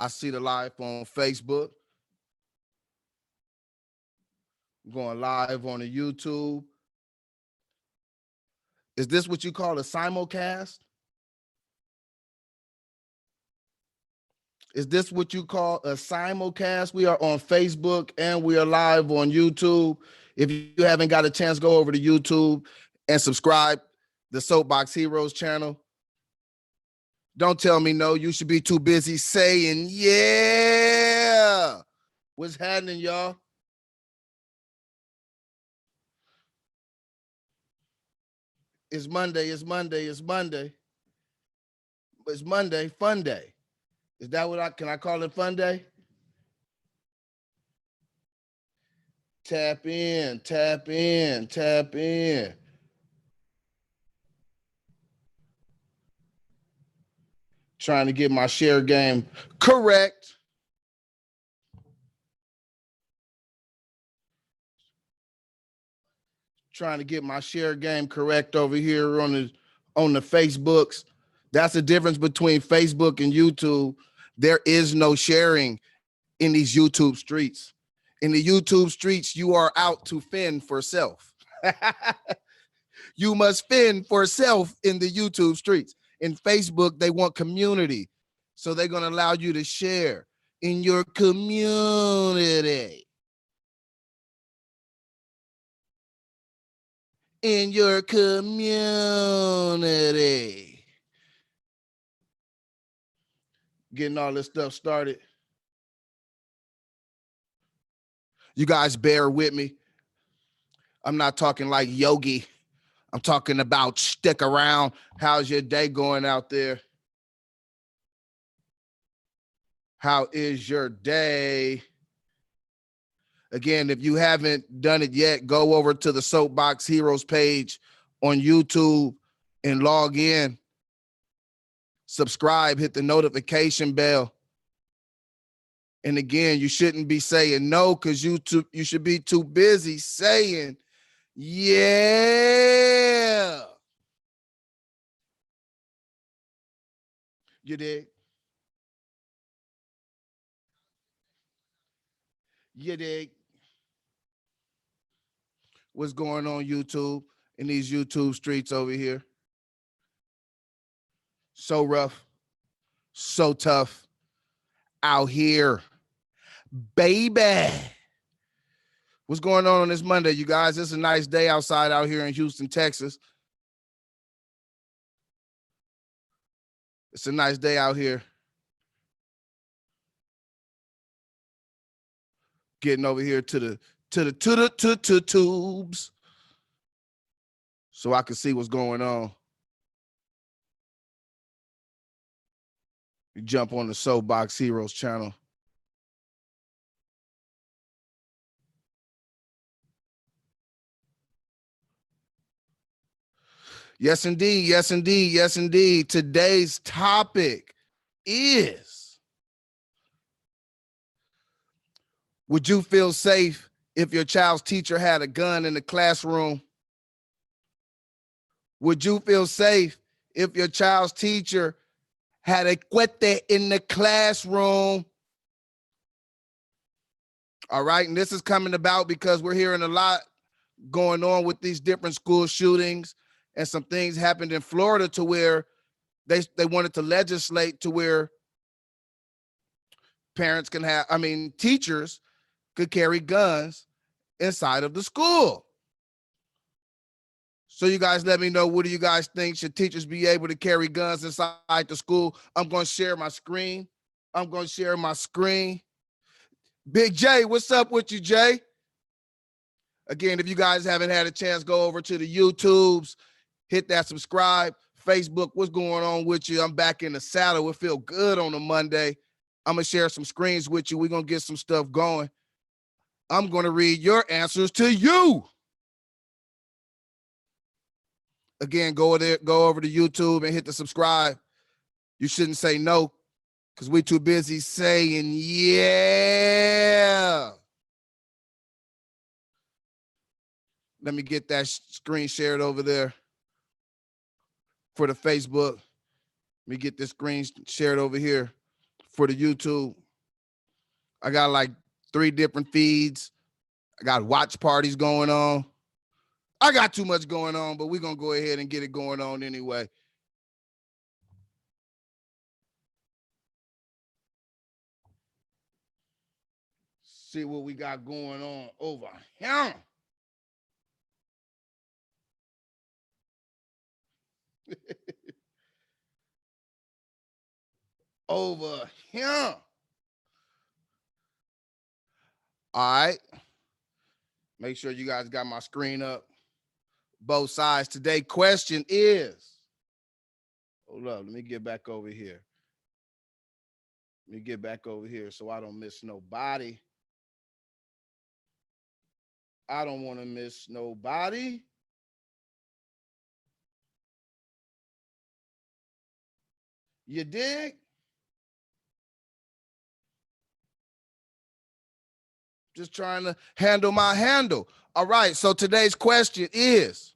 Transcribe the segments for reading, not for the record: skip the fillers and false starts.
I see the live on Facebook, going live on the YouTube. Is this what you call a simulcast? Is this what you call a simulcast? We are on Facebook and we are live on YouTube. If you haven't got a chance, go over to YouTube and subscribe the Soapbox Heroes channel. Don't tell me no. You should be too busy saying, yeah. What's happening, y'all? It's Monday. It's Monday. It's Monday. It's Monday. Fun day. Is that what can I call it fun day? Tap in, tap in, tap in. Trying to get my share game correct. Trying to get my share game correct over here on the Facebooks. That's the difference between Facebook and YouTube. There is no sharing in these YouTube streets. In the YouTube streets, you are out to fend for self. You must fend for self in the YouTube streets. In Facebook, they want community. So they're going to allow you to share in your community. In your community. Getting all this stuff started. You guys bear with me. I'm not talking like Yogi. I'm talking about stick around. How's your day going out there? How is your day? Again, if you haven't done it yet, go over to the Soapbox Heroes page on YouTube and log in. Subscribe, hit the notification bell. And again, you shouldn't be saying no because you should be too busy saying, yeah. You dig? You dig? What's going on YouTube in these YouTube streets over here? So rough, so tough out here, baby. What's going on this Monday, you guys? It's a nice day outside out here in Houston, Texas. It's a nice day out here. Getting over here to the tubes so I can see what's going on. You jump on the Soapbox Heroes channel. Yes, indeed. Yes, indeed. Yes, indeed. Today's topic is, would you feel safe if your child's teacher had a gun in the classroom? Would you feel safe if your child's teacher had a cuete in the classroom? All right, and this is coming about because we're hearing a lot going on with these different school shootings, and some things happened in Florida to where they wanted to legislate to where teachers could carry guns inside of the school. So you guys let me know, what do you guys think? Should teachers be able to carry guns inside the school? I'm going to share my screen. Big J, what's up with you, Jay? Again, if you guys haven't had a chance, go over to the YouTubes, hit that subscribe. Facebook, what's going on with you? I'm back in the saddle. It feel good on a Monday. I'm going to share some screens with you. We're going to get some stuff going. I'm going to read your answers to you. Again, go over to YouTube and hit the subscribe. You shouldn't say no because we're too busy saying yeah. Let me get that screen shared over there for the Facebook. Let me get this screen shared over here for the YouTube. I got like 3 different feeds. I got watch parties going on. I got too much going on, but we're going to go ahead and get it going on anyway. See what we got going on over here. Over here. All right. Make sure you guys got my screen up. Both sides. Today question is, hold up, let me get back over here. Let me get back over here so I don't miss nobody. I don't want to miss nobody. You dig? Just trying to handle my handle. All right, so today's question is,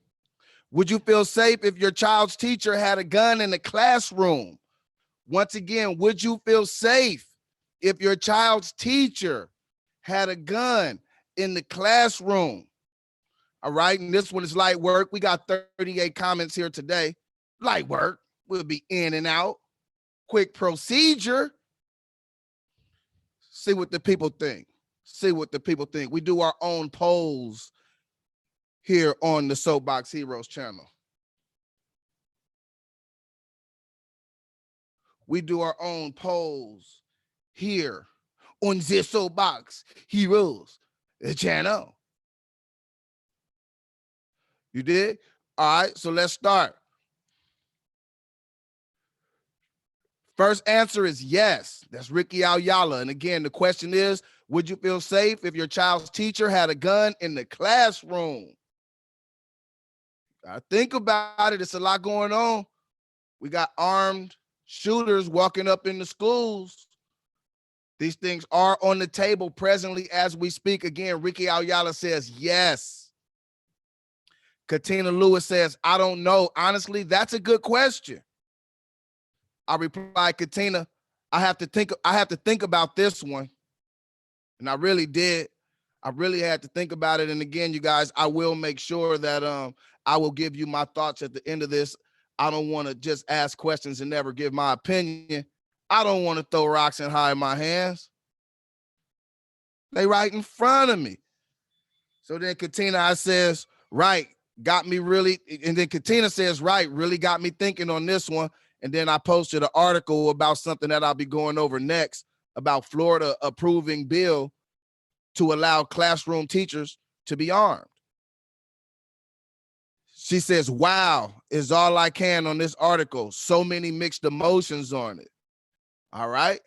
would you feel safe if your child's teacher had a gun in the classroom? Once again, would you feel safe if your child's teacher had a gun in the classroom? All right, and this one is light work. We got 38 comments here today. Light work. We'll be in and out. Quick procedure. See what the people think. See what the people think. We do our own polls here on the Soapbox Heroes channel. We do our own polls here on the Soapbox Heroes channel. You did? All right, so let's start. First answer is yes. That's Ricky Ayala. And again, the question is, would you feel safe if your child's teacher had a gun in the classroom? Think about it. It's a lot going on. We got armed shooters walking up in the schools. These things are on the table presently as we speak. Again, Ricky Ayala says yes. Katina Lewis says, I don't know. Honestly, that's a good question. I replied, Katina, I have to think about this one. And I really did. I really had to think about it. And again, you guys, I will make sure that I will give you my thoughts at the end of this. I don't want to just ask questions and never give my opinion. I don't want to throw rocks and hide my hands. They right in front of me. So then Katina, I says, right, got me really. And then Katina says, right, really got me thinking on this one. And then I posted an article about something that I'll be going over next about Florida approving bill to allow classroom teachers to be armed. She says, wow, is all I can on this article. So many mixed emotions on it. All right.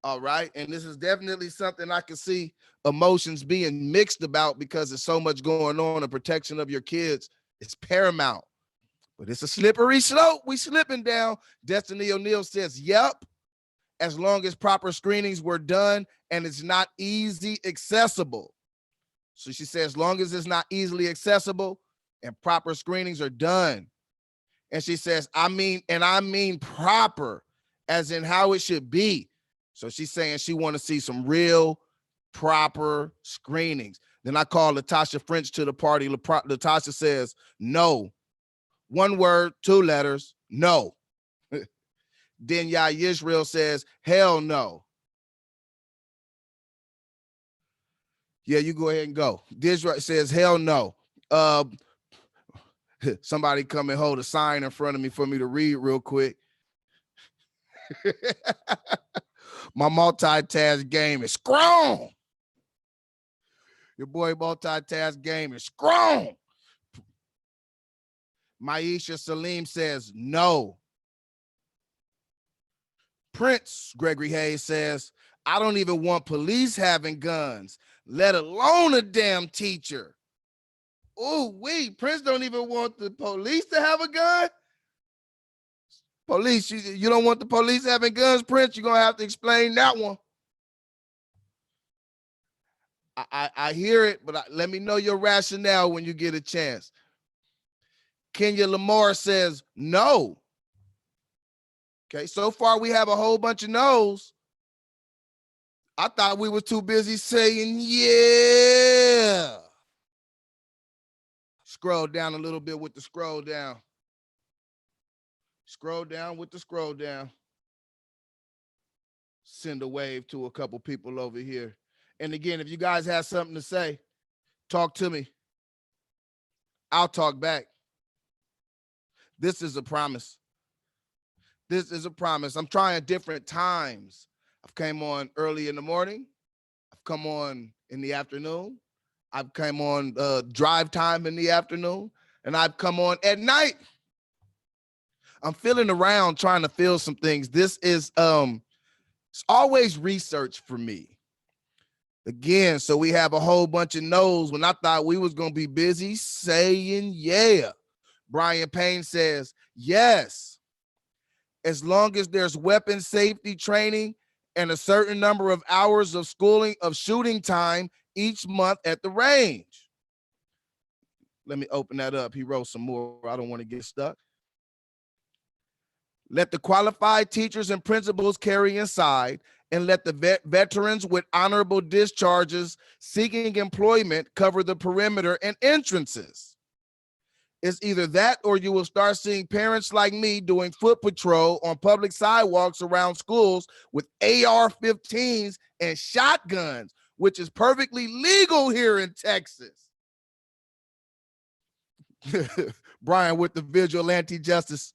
All right. And this is definitely something I can see emotions being mixed about because there's so much going on. The protection of your kids is paramount. But it's a slippery slope. We slipping down. Destiny O'Neill says, yep, as long as proper screenings were done and it's not easy accessible. So she says, as long as it's not easily accessible and proper screenings are done. And she says, I mean proper, as in how it should be. So she's saying she want to see some real proper screenings. Then I call Latasha French to the party. Latasha says, no. One word, 2 letters, no. Then Israel says, hell no. Yeah, you go ahead and go. Disrael says, hell no. Somebody come and hold a sign in front of me for me to read real quick. My multitask game is strong. Your boy multitask game is strong. Maisha Salim says no. Prince Gregory Hayes says, I don't even want police having guns, let alone a damn teacher. Oh, Prince don't even want the police to have a gun? Police, you don't want the police having guns, Prince? You're going to have to explain that one. I hear it, but let me know your rationale when you get a chance. Kenya Lamar says no. Okay, so far we have a whole bunch of no's. I thought we were too busy saying, yeah. Scroll down a little bit with the scroll down. Scroll down with the scroll down. Send a wave to a couple people over here. And again, if you guys have something to say, talk to me. I'll talk back. This is a promise. This is a promise. I'm trying different times. I've came on early in the morning. I've come on in the afternoon. I've come on drive time in the afternoon. And I've come on at night. I'm feeling around trying to feel some things. This is it's always research for me. Again, so we have a whole bunch of no's when I thought we was gonna be busy saying yeah. Brian Payne says yes. As long as there's weapon safety training and a certain number of hours of shooting time each month at the range. Let me open that up. He wrote some more. I don't want to get stuck. Let the qualified teachers and principals carry inside, and let the veterans with honorable discharges seeking employment cover the perimeter and entrances. It's either that or you will start seeing parents like me doing foot patrol on public sidewalks around schools with AR-15s and shotguns, which is perfectly legal here in Texas. Brian with the visual anti-justice.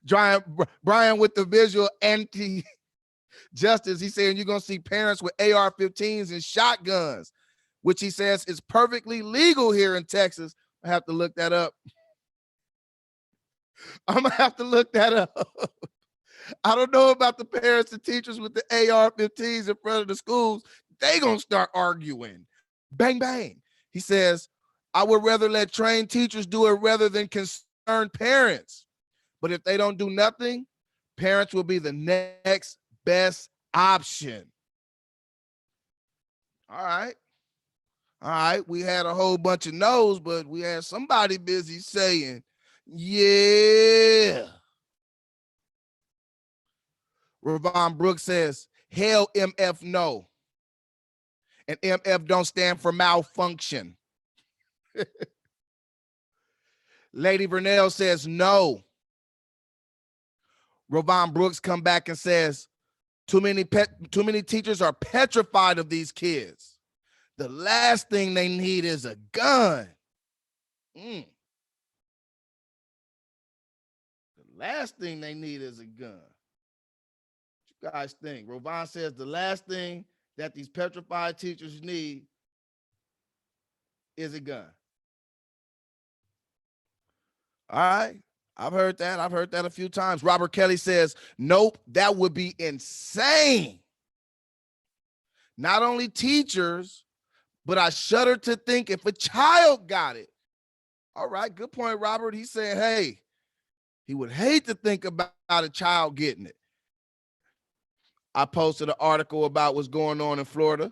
Brian with the visual anti-justice. He's saying you're going to see parents with AR-15s and shotguns, which he says is perfectly legal here in Texas. I have to look that up. I'm going to have to look that up. I don't know about the parents and teachers with the AR-15s in front of the schools. They going to start arguing. Bang, bang. He says, I would rather let trained teachers do it rather than concerned parents. But if they don't do nothing, parents will be the next best option. All right. All right. We had a whole bunch of no's, but we had somebody busy saying, yeah. Ravon Brooks says, hell MF no. And MF don't stand for malfunction. Lady Vernell says no. Ravon Brooks come back and says, too many teachers are petrified of these kids. The last thing they need is a gun. The last thing they need is a gun. What you guys think? Ravon says the last thing that these petrified teachers need is a gun. All right. I've heard that. I've heard that a few times. Robert Kelly says, nope, that would be insane. Not only teachers, but I shudder to think if a child got it. All right, good point, Robert. He's saying, hey, he would hate to think about a child getting it. I posted an article about what's going on in Florida.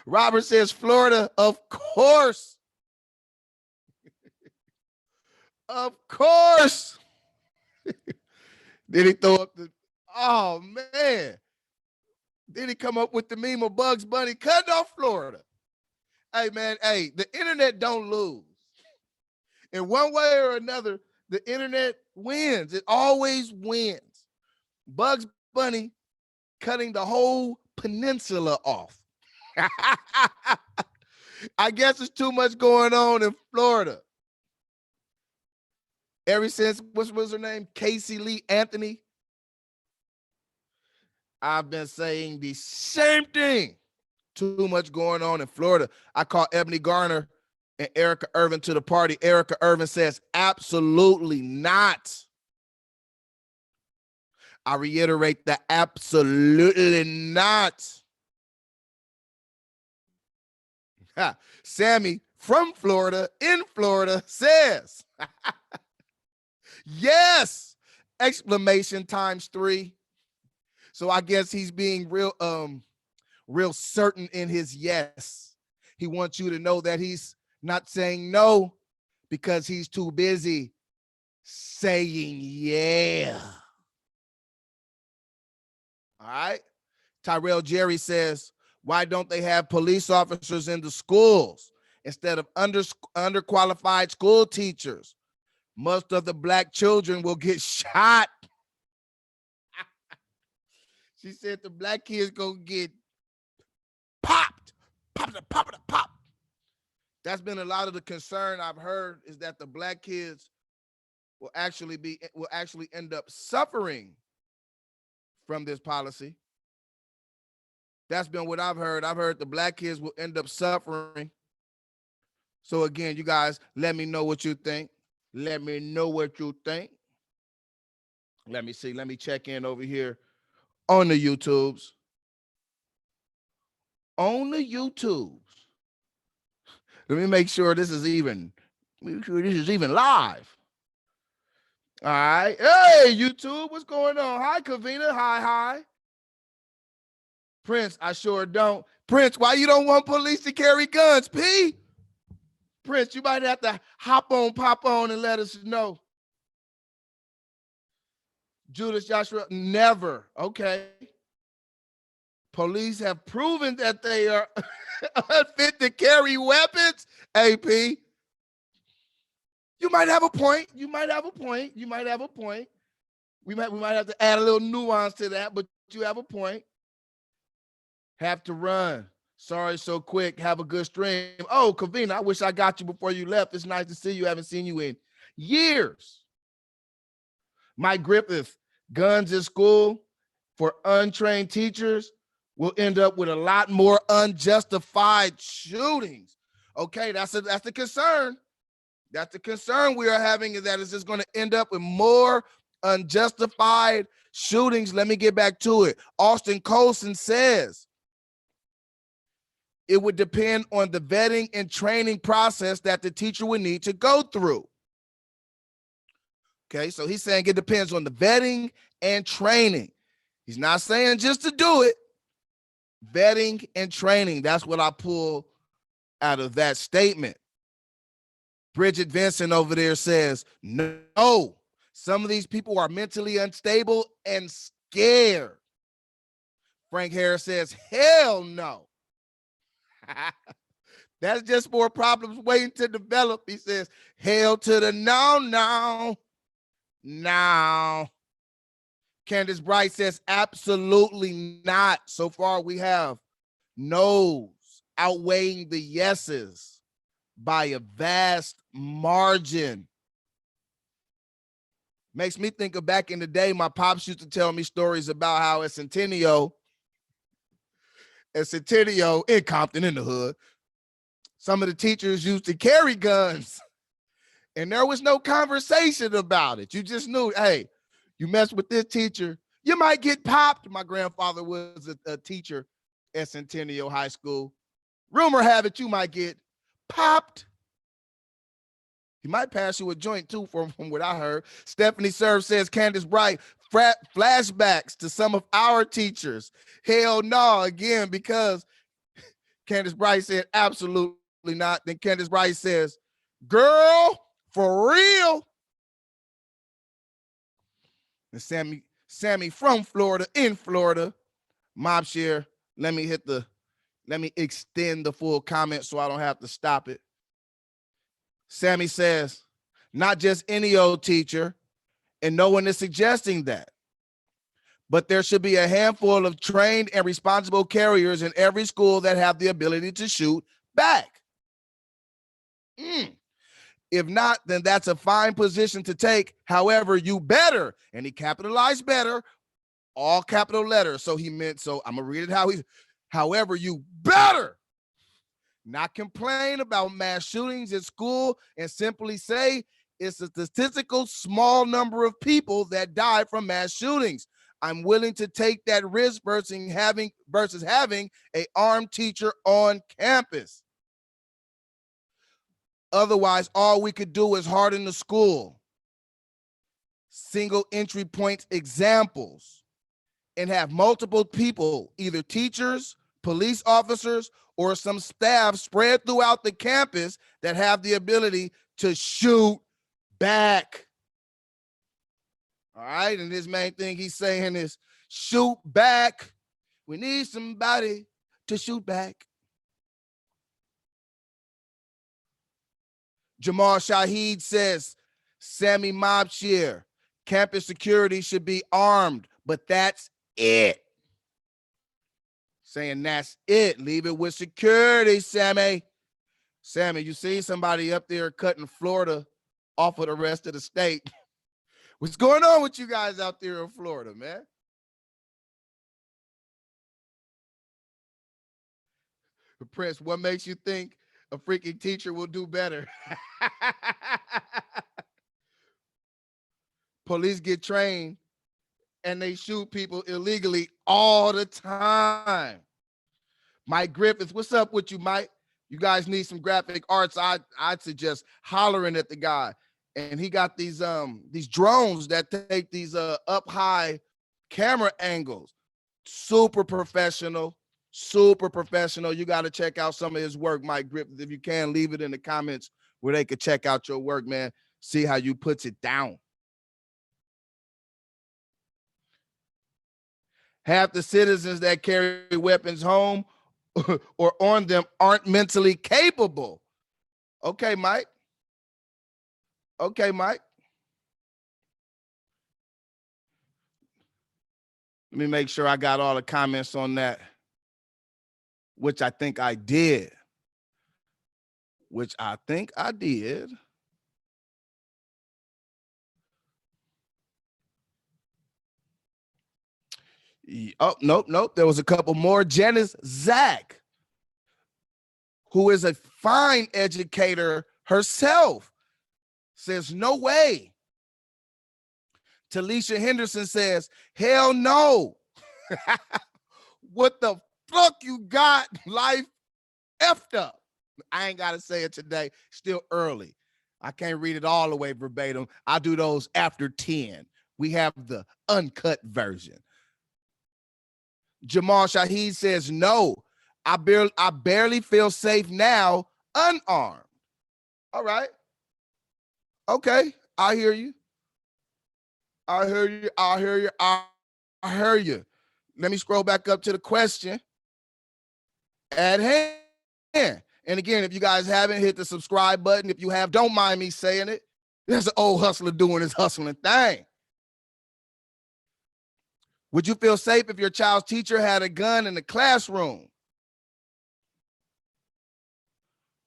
Robert says, Florida, of course. Of course. Then he throw up the, oh man. Then he come up with the meme of Bugs Bunny cutting off Florida. Hey man, hey, the internet don't lose. In one way or another, the internet wins. It always wins. Bugs Bunny cutting the whole peninsula off. I guess there's too much going on in Florida. Ever since, what was her name? Casey Lee Anthony. I've been saying the same thing. Too much going on in Florida. I call Ebony Garner and Erica Irvin to the party. Erica Irvin says, absolutely not. I reiterate that absolutely not. Sammy from Florida, in Florida, says, yes! Exclamation ×3. So I guess he's being real certain in his yes. He wants you to know that he's not saying no because he's too busy saying yeah. All right. Tyrell Jerry says, why don't they have police officers in the schools instead of underqualified school teachers? Most of the black children will get shot. She said the black kids gonna get popped, pop. That's been a lot of the concern I've heard, is that the black kids will actually end up suffering from this policy. That's been what I've heard. I've heard the black kids will end up suffering. So again, you guys, let me know what you think. Let me know what you think. Let me see. Let me check in over here on the YouTubes. On the YouTubes. Let me make sure this is even live. All right. Hey, YouTube, what's going on? Hi, Kavina. Hi. Prince, I sure don't. Prince, why you don't want police to carry guns, P? Prince, you might have to pop on and let us know. Judas Joshua, never. Okay. Police have proven that they are unfit to carry weapons. AP, you might have a point. We might have to add a little nuance to that, but you have a point. Have to run. Sorry, so quick. Have a good stream. Oh, Kavina, I wish I got you before you left. It's nice to see you. I haven't seen you in years. Mike Griffith, guns in school for untrained teachers will end up with a lot more unjustified shootings. Okay, that's the concern. That's the concern we are having, is that it's just going to end up with more unjustified shootings. Let me get back to it. Austin Colson says it would depend on the vetting and training process that the teacher would need to go through. Okay, so he's saying it depends on the vetting and training. He's not saying just to do it. Vetting and training. That's what I pull out of that statement. Bridget Vincent over there says, no, some of these people are mentally unstable and scared. Frank Harris says, hell no. That's just more problems waiting to develop. He says, hell to the no. Candace Bright says, absolutely not. So far, we have no's outweighing the yeses by a vast margin. Makes me think of back in the day, my pops used to tell me stories about how at Centennial in Compton, in the hood, some of the teachers used to carry guns and there was no conversation about it. You just knew, hey, you mess with this teacher, you might get popped. My grandfather was a teacher at Centennial High School. Rumor have it you might get popped. He might pass you a joint too, from what I heard. Stephanie Serve says, Candace Bright, flashbacks to some of our teachers. Hell no, again, because Candace Bright said, absolutely not. Then Candace Bright says, girl, for real. And Sammy from Florida, in Florida, Mobshare, let me extend the full comment so I don't have to stop it. Sammy says, not just any old teacher, and no one is suggesting that, but there should be a handful of trained and responsible carriers in every school that have the ability to shoot back. If not, then that's a fine position to take. However, you better, and he capitalized better, all capital letters. So I'm gonna read it however, you better not complain about mass shootings at school and simply say it's a statistical small number of people that die from mass shootings. I'm willing to take that risk versus having an armed teacher on campus. Otherwise, all we could do is harden the school, single entry point examples, and have multiple people, either teachers, police officers, or some staff spread throughout the campus that have the ability to shoot back. All right. And his main thing he's saying is shoot back. We need somebody to shoot back. Jamal Shaheed says, Sammy Mobshire, campus security should be armed, but that's it. Saying that's it. Leave it with security, Sammy. Sammy, you see somebody up there cutting Florida off of the rest of the state. What's going on with you guys out there in Florida, man? Prince, what makes you think a freaking teacher will do better? Police get trained and they shoot people illegally all the time. Mike Griffiths, what's up with you, Mike? You guys need some graphic arts. I'd suggest hollering at the guy. And he got these drones that take these up high camera angles. Super professional. You got to check out some of his work, Mike Griffiths. If you can, leave it in the comments where they could check out your work, man. See how you puts it down. Half the citizens that carry weapons home or on them aren't mentally capable. Okay, Mike. Okay, Mike. Let me make sure I got all the comments on that, which I think I did. Oh, nope. There was a couple more. Janice Zach, who is a fine educator herself, says, no way. Talisha Henderson says, hell no. What the fuck you got? Life effed up. I ain't got to say it today. Still early. I can't read it all the way verbatim. I do those after 10. We have the uncut version. Jamal Shaheed says, no, I barely feel safe now, unarmed. All right. Okay. I hear you. Let me scroll back up to the question at hand. And again, if you guys haven't hit the subscribe button, if you have, don't mind me saying it. There's an old hustler doing his hustling thing. Would you feel safe if your child's teacher had a gun in the classroom?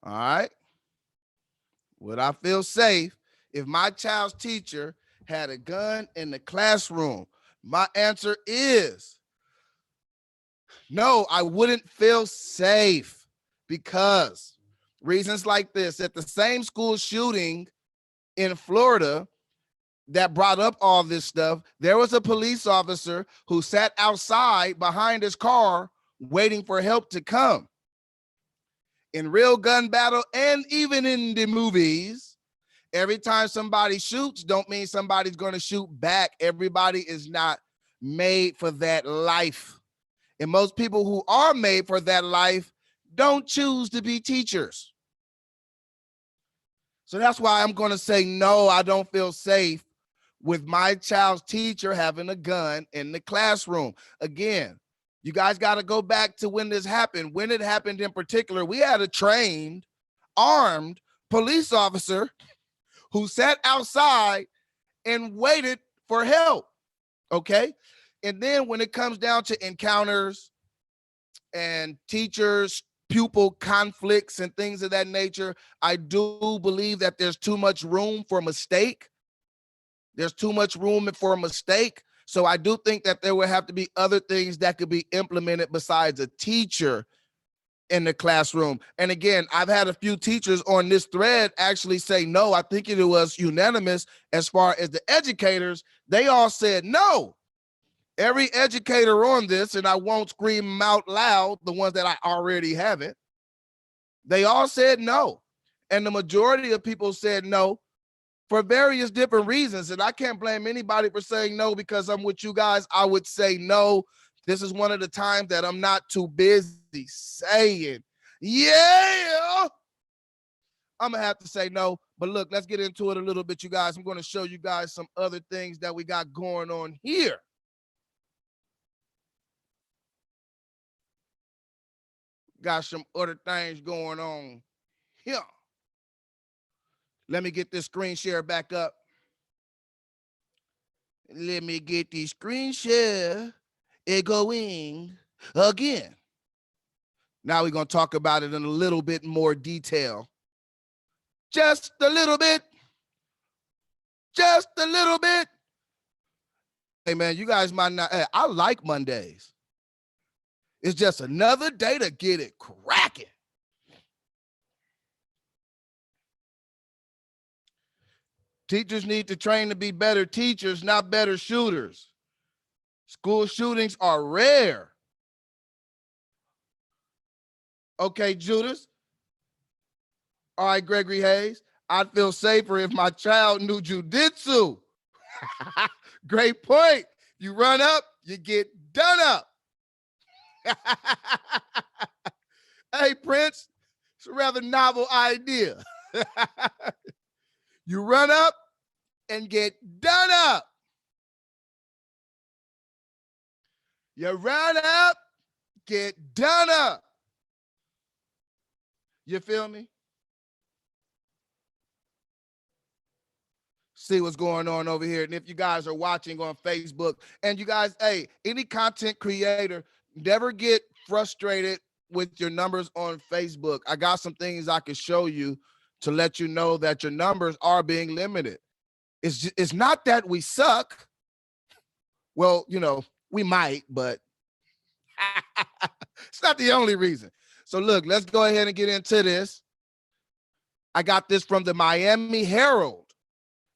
All right. Would I feel safe if my child's teacher had a gun in the classroom? My answer is no, I wouldn't feel safe because reasons like this. At the same school shooting in Florida that brought up all this stuff, there was a police officer who sat outside behind his car waiting for help to come. In real gun battle and even in the movies, every time somebody shoots don't mean somebody's going to shoot back. Everybody is not made for that life. And most people who are made for that life don't choose to be teachers. So that's why I'm going to say, no, I don't feel safe with my child's teacher having a gun in the classroom. Again, you guys got to go back to when this happened. When it happened in particular, we had a trained, armed police officer who sat outside and waited for help, okay? And then when it comes down to encounters and teachers, pupil conflicts and things of that nature, I do believe that there's too much room for mistake. So I do think that there would have to be other things that could be implemented besides a teacher in the classroom. And again, I've had a few teachers on this thread actually say no. I think it was unanimous as far as the educators. They all said no. Every educator on this, and I won't scream them out loud, the ones that I already haven't, they all said no. And the majority of people said no for various different reasons. And I can't blame anybody for saying no because I'm with you guys. I would say no. This is one of the times that I'm not too busy saying, yeah. I'm gonna have to say no. But look, let's get into it a little bit, you guys. I'm going to show you guys some other things that we got going on here. Got some other things going on here. Let me get this screen share back up. Let me get the screen share it going again. Now we're going to talk about it in a little bit more detail. Just a little bit. Just a little bit. Hey, man, you guys might not. Hey, I like Mondays. It's just another day to get it cracking. Teachers need to train to be better teachers, not better shooters. School shootings are rare. Okay, Judas. All right, Gregory Hayes. I'd feel safer if my child knew jujitsu. Great point. You run up, you get done up. Hey, Prince, it's a rather novel idea. You run up and get done up. You run up, get done up. You feel me? See what's going on over here. And if you guys are watching on Facebook, and you guys, hey, any content creator, never get frustrated with your numbers on Facebook. I got some things I can show you to let you know that your numbers are being limited. It's not that we suck. Well, you know, we might, but it's not the only reason. So look, let's go ahead and get into this. I got this from the Miami Herald,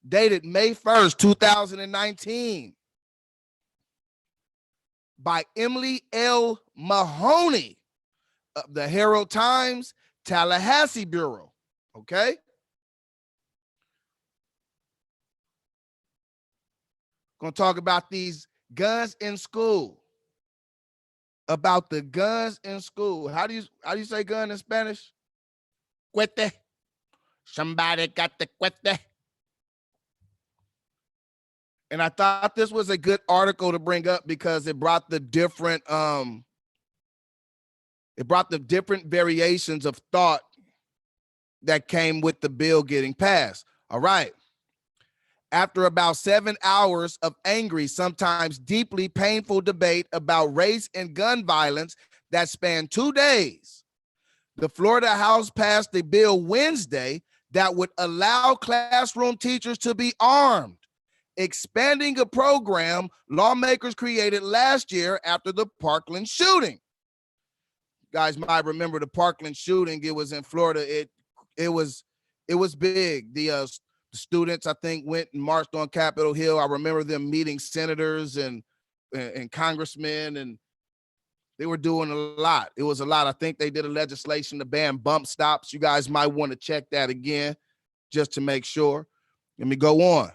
dated May 1st, 2019, by Emily L. Mahoney of the Herald Times, Tallahassee Bureau. Okay? Gonna talk about these guns in school. About the guns in school. How do you say gun in Spanish? Cuete. Somebody got the cuete. And I thought this was a good article to bring up because it brought the different variations of thought that came with the bill getting passed. All right. After about 7 hours of angry, sometimes deeply painful debate about race and gun violence that spanned 2 days, the Florida House passed a bill Wednesday that would allow classroom teachers to be armed, expanding a program lawmakers created last year after the Parkland shooting. You guys might remember the Parkland shooting. It was in Florida. It was big. The students, I think, went and marched on Capitol Hill. I remember them meeting senators and congressmen, and they were doing a lot. It was a lot. I think they did a legislation to ban bump stops. You guys might want to check that again just to make sure. Let me go on.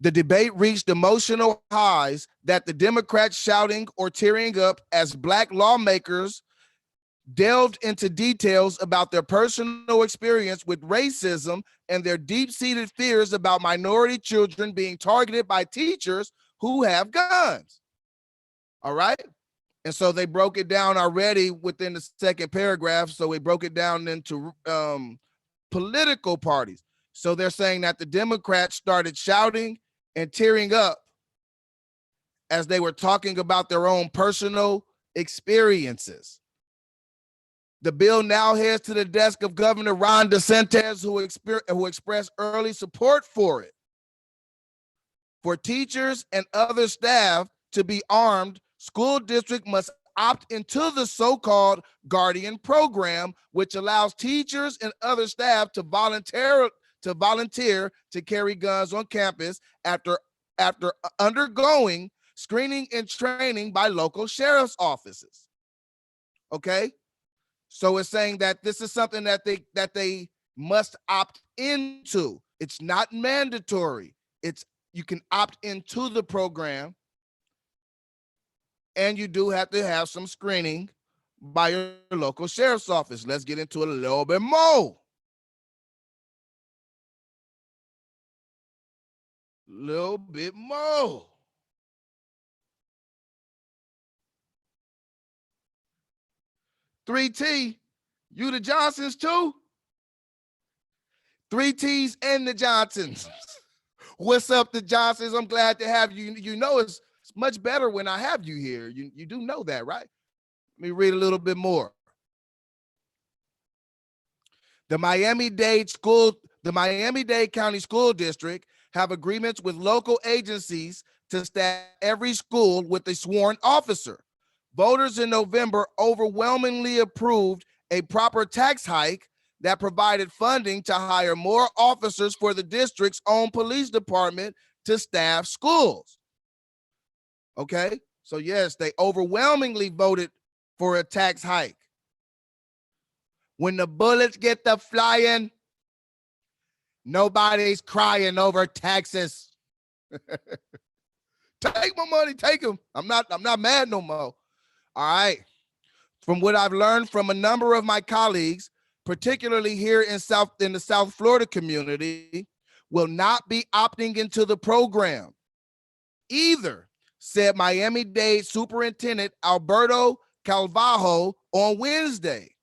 The debate reached emotional highs that the Democrats shouting or tearing up as Black lawmakers delved into details about their personal experience with racism and their deep-seated fears about minority children being targeted by teachers who have guns. All right? And so they broke it down already within the second paragraph. So we broke it down into political parties. So they're saying that the Democrats started shouting and tearing up as they were talking about their own personal experiences. The bill now heads to the desk of Governor Ron DeSantis, who expressed early support for it. For teachers and other staff to be armed, school district must opt into the so-called Guardian program, which allows teachers and other staff to volunteer to carry guns on campus after undergoing screening and training by local sheriff's offices. Okay? So it's saying that this is something that they must opt into. It's not mandatory. You can opt into the program, and you do have to have some screening by your local sheriff's office. Let's get into it a little bit more. Little bit more. Three T, you the Johnsons too? Three T's and the Johnsons. What's up, the Johnsons? I'm glad to have you. You know it's much better when I have you here. You do know that, right? Let me read a little bit more. The Miami-Dade County School District have agreements with local agencies to staff every school with a sworn officer. Voters in November overwhelmingly approved a proper tax hike that provided funding to hire more officers for the district's own police department to staff schools. Okay, so yes, they overwhelmingly voted for a tax hike. When the bullets get to flying, nobody's crying over taxes. Take my money, take them. I'm not mad no more. All right. From what I've learned from a number of my colleagues, particularly here in the South Florida community, will not be opting into the program either, said Miami-Dade Superintendent Alberto Calvajo on Wednesday.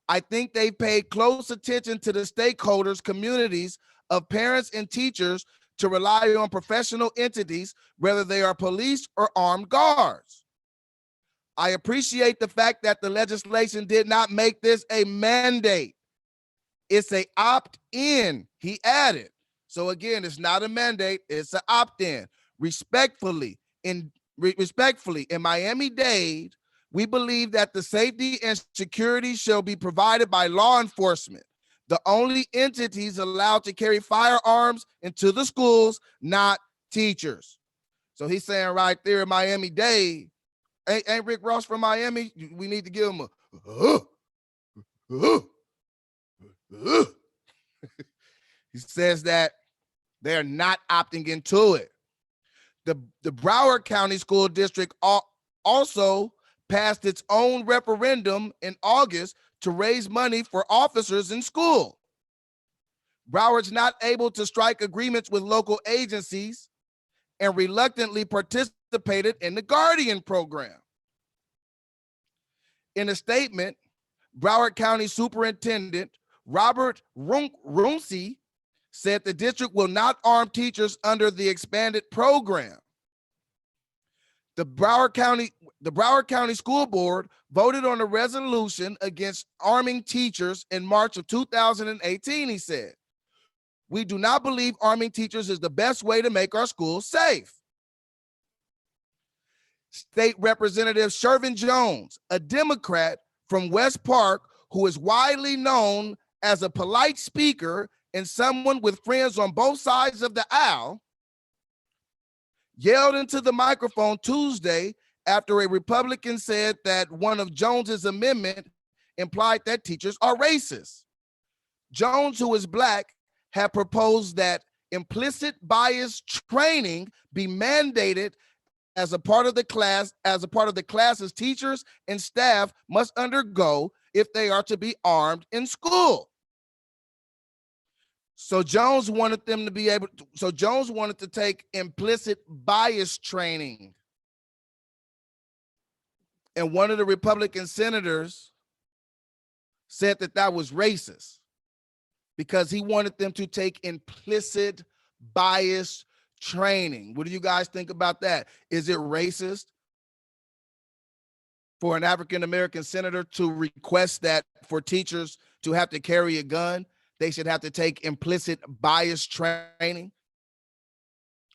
I think they paid close attention to the stakeholders, communities of parents and teachers to rely on professional entities, whether they are police or armed guards. I appreciate the fact that the legislation did not make this a mandate. It's a opt-in, he added. So again, it's not a mandate, it's an opt-in. Respectfully, in Miami-Dade, we believe that the safety and security shall be provided by law enforcement, the only entities allowed to carry firearms into the schools, not teachers. So he's saying right there in Miami-Dade, ain't Rick Ross from Miami? We need to give him a he says that they're not opting into it. The Broward County School District also passed its own referendum in August to raise money for officers in school. Broward's not able to strike agreements with local agencies and reluctantly participated in the Guardian program. In a statement, Broward County Superintendent Robert Runcie said the district will not arm teachers under the expanded program. The Broward County School Board voted on a resolution against arming teachers in March of 2018, he said. We do not believe arming teachers is the best way to make our schools safe. State Representative Shervin Jones, a Democrat from West Park, who is widely known as a polite speaker and someone with friends on both sides of the aisle, yelled into the microphone Tuesday after a Republican said that one of Jones's amendment implied that teachers are racist. Jones, who is Black, had proposed that implicit bias training be mandated as a part of the classes teachers and staff must undergo if they are to be armed in school. So Jones wanted to take implicit bias training. And one of the Republican senators said that that was racist because he wanted them to take implicit bias training. What do you guys think about that? Is it racist for an African-American senator to request that for teachers to have to carry a gun, they should have to take implicit bias training?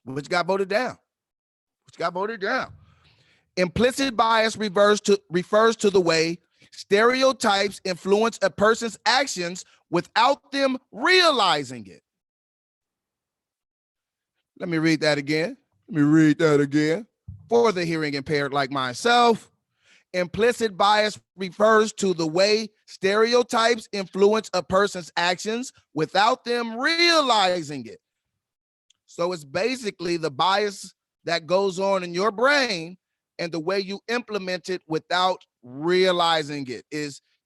Which got voted down. Implicit bias refers to the way stereotypes influence a person's actions without them realizing it. Let me read that again. For the hearing impaired like myself, implicit bias refers to the way stereotypes influence a person's actions without them realizing it. So it's basically the bias that goes on in your brain and the way you implement it without realizing it.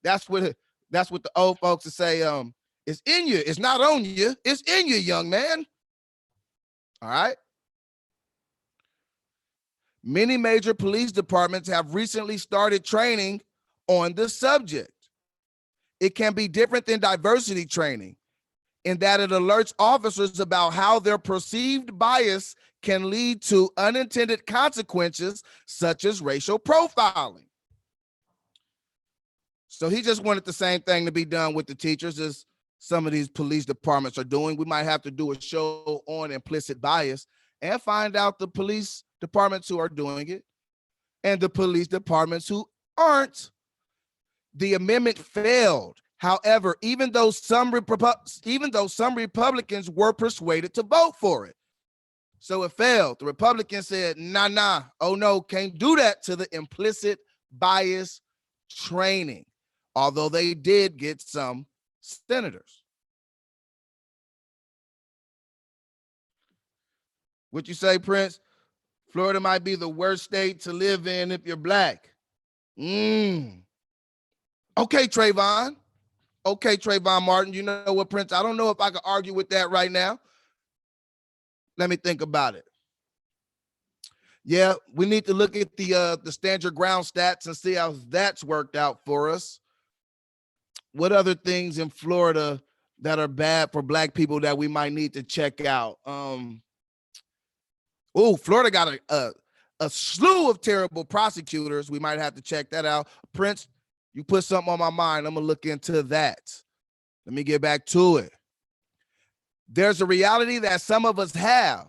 That's what the old folks say. It's in you. It's not on you. It's in you, young man. All right. Many major police departments have recently started training on the subject. It can be different than diversity training in that it alerts officers about how their perceived bias can lead to unintended consequences, such as racial profiling. So he just wanted the same thing to be done with the teachers as some of these police departments are doing. We might have to do a show on implicit bias and find out the police departments who are doing it and the police departments who aren't. The amendment failed. However, even though some Republicans were persuaded to vote for it. So it failed. The Republicans said, nah, oh no, can't do that to the implicit bias training, although they did get some senators. What you say, Prince? Florida might be the worst state to live in if you're black. Okay, Trayvon. Okay, Trayvon Martin, you know what, Prince? I don't know if I can argue with that right now. Let me think about it. Yeah, we need to look at the stand your ground stats and see how that's worked out for us. What other things in Florida that are bad for black people that we might need to check out? Florida got a slew of terrible prosecutors. We might have to check that out. Prince, you put something on my mind. I'm gonna look into that. Let me get back to it. There's a reality that some of us have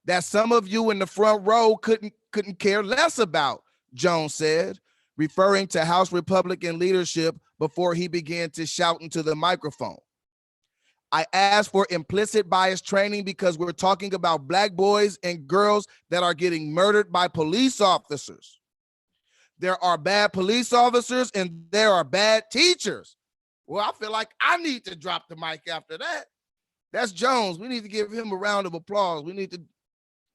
that some of you in the front row couldn't care less about, Jones said, referring to House Republican leadership before he began to shout into the microphone. I asked for implicit bias training because we're talking about black boys and girls that are getting murdered by police officers. There are bad police officers and there are bad teachers. Well, I feel like I need to drop the mic after that. That's Jones. We need to give him a round of applause. We need to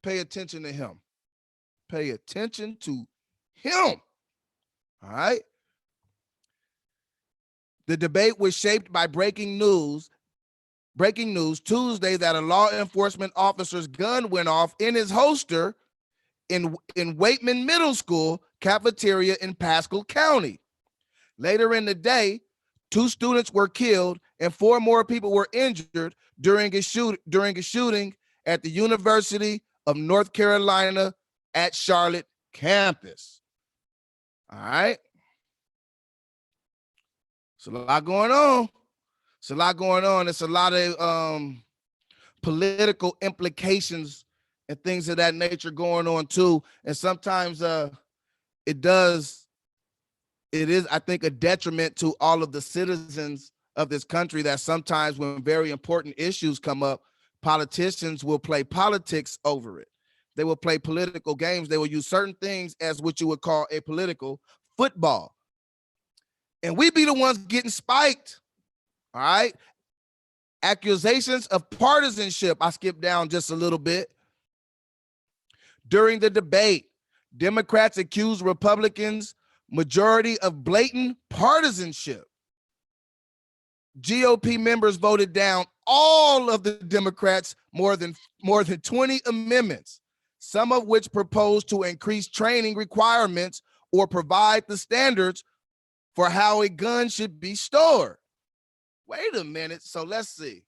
pay attention to him. Pay attention to him. All right. The debate was shaped by breaking news Tuesday that a law enforcement officer's gun went off in his holster in Waitman Middle School cafeteria in Pasco County. Later in the day, 2 students were killed and 4 more people were injured during a shooting at the University of North Carolina at Charlotte campus. All right. It's a lot going on. It's a lot going on. It's a lot of political implications and things of that nature going on too. And sometimes it is, I think, a detriment to all of the citizens of this country that sometimes when very important issues come up, politicians will play politics over it. They will play political games. They will use certain things as what you would call a political football. And we be the ones getting spiked. All right. Accusations of partisanship. I skipped down just a little bit. During the debate, Democrats accused Republicans majority of blatant partisanship. GOP members voted down all of the Democrats' more than 20 amendments, some of which proposed to increase training requirements or provide the standards for how a gun should be stored. Wait a minute. So let's see.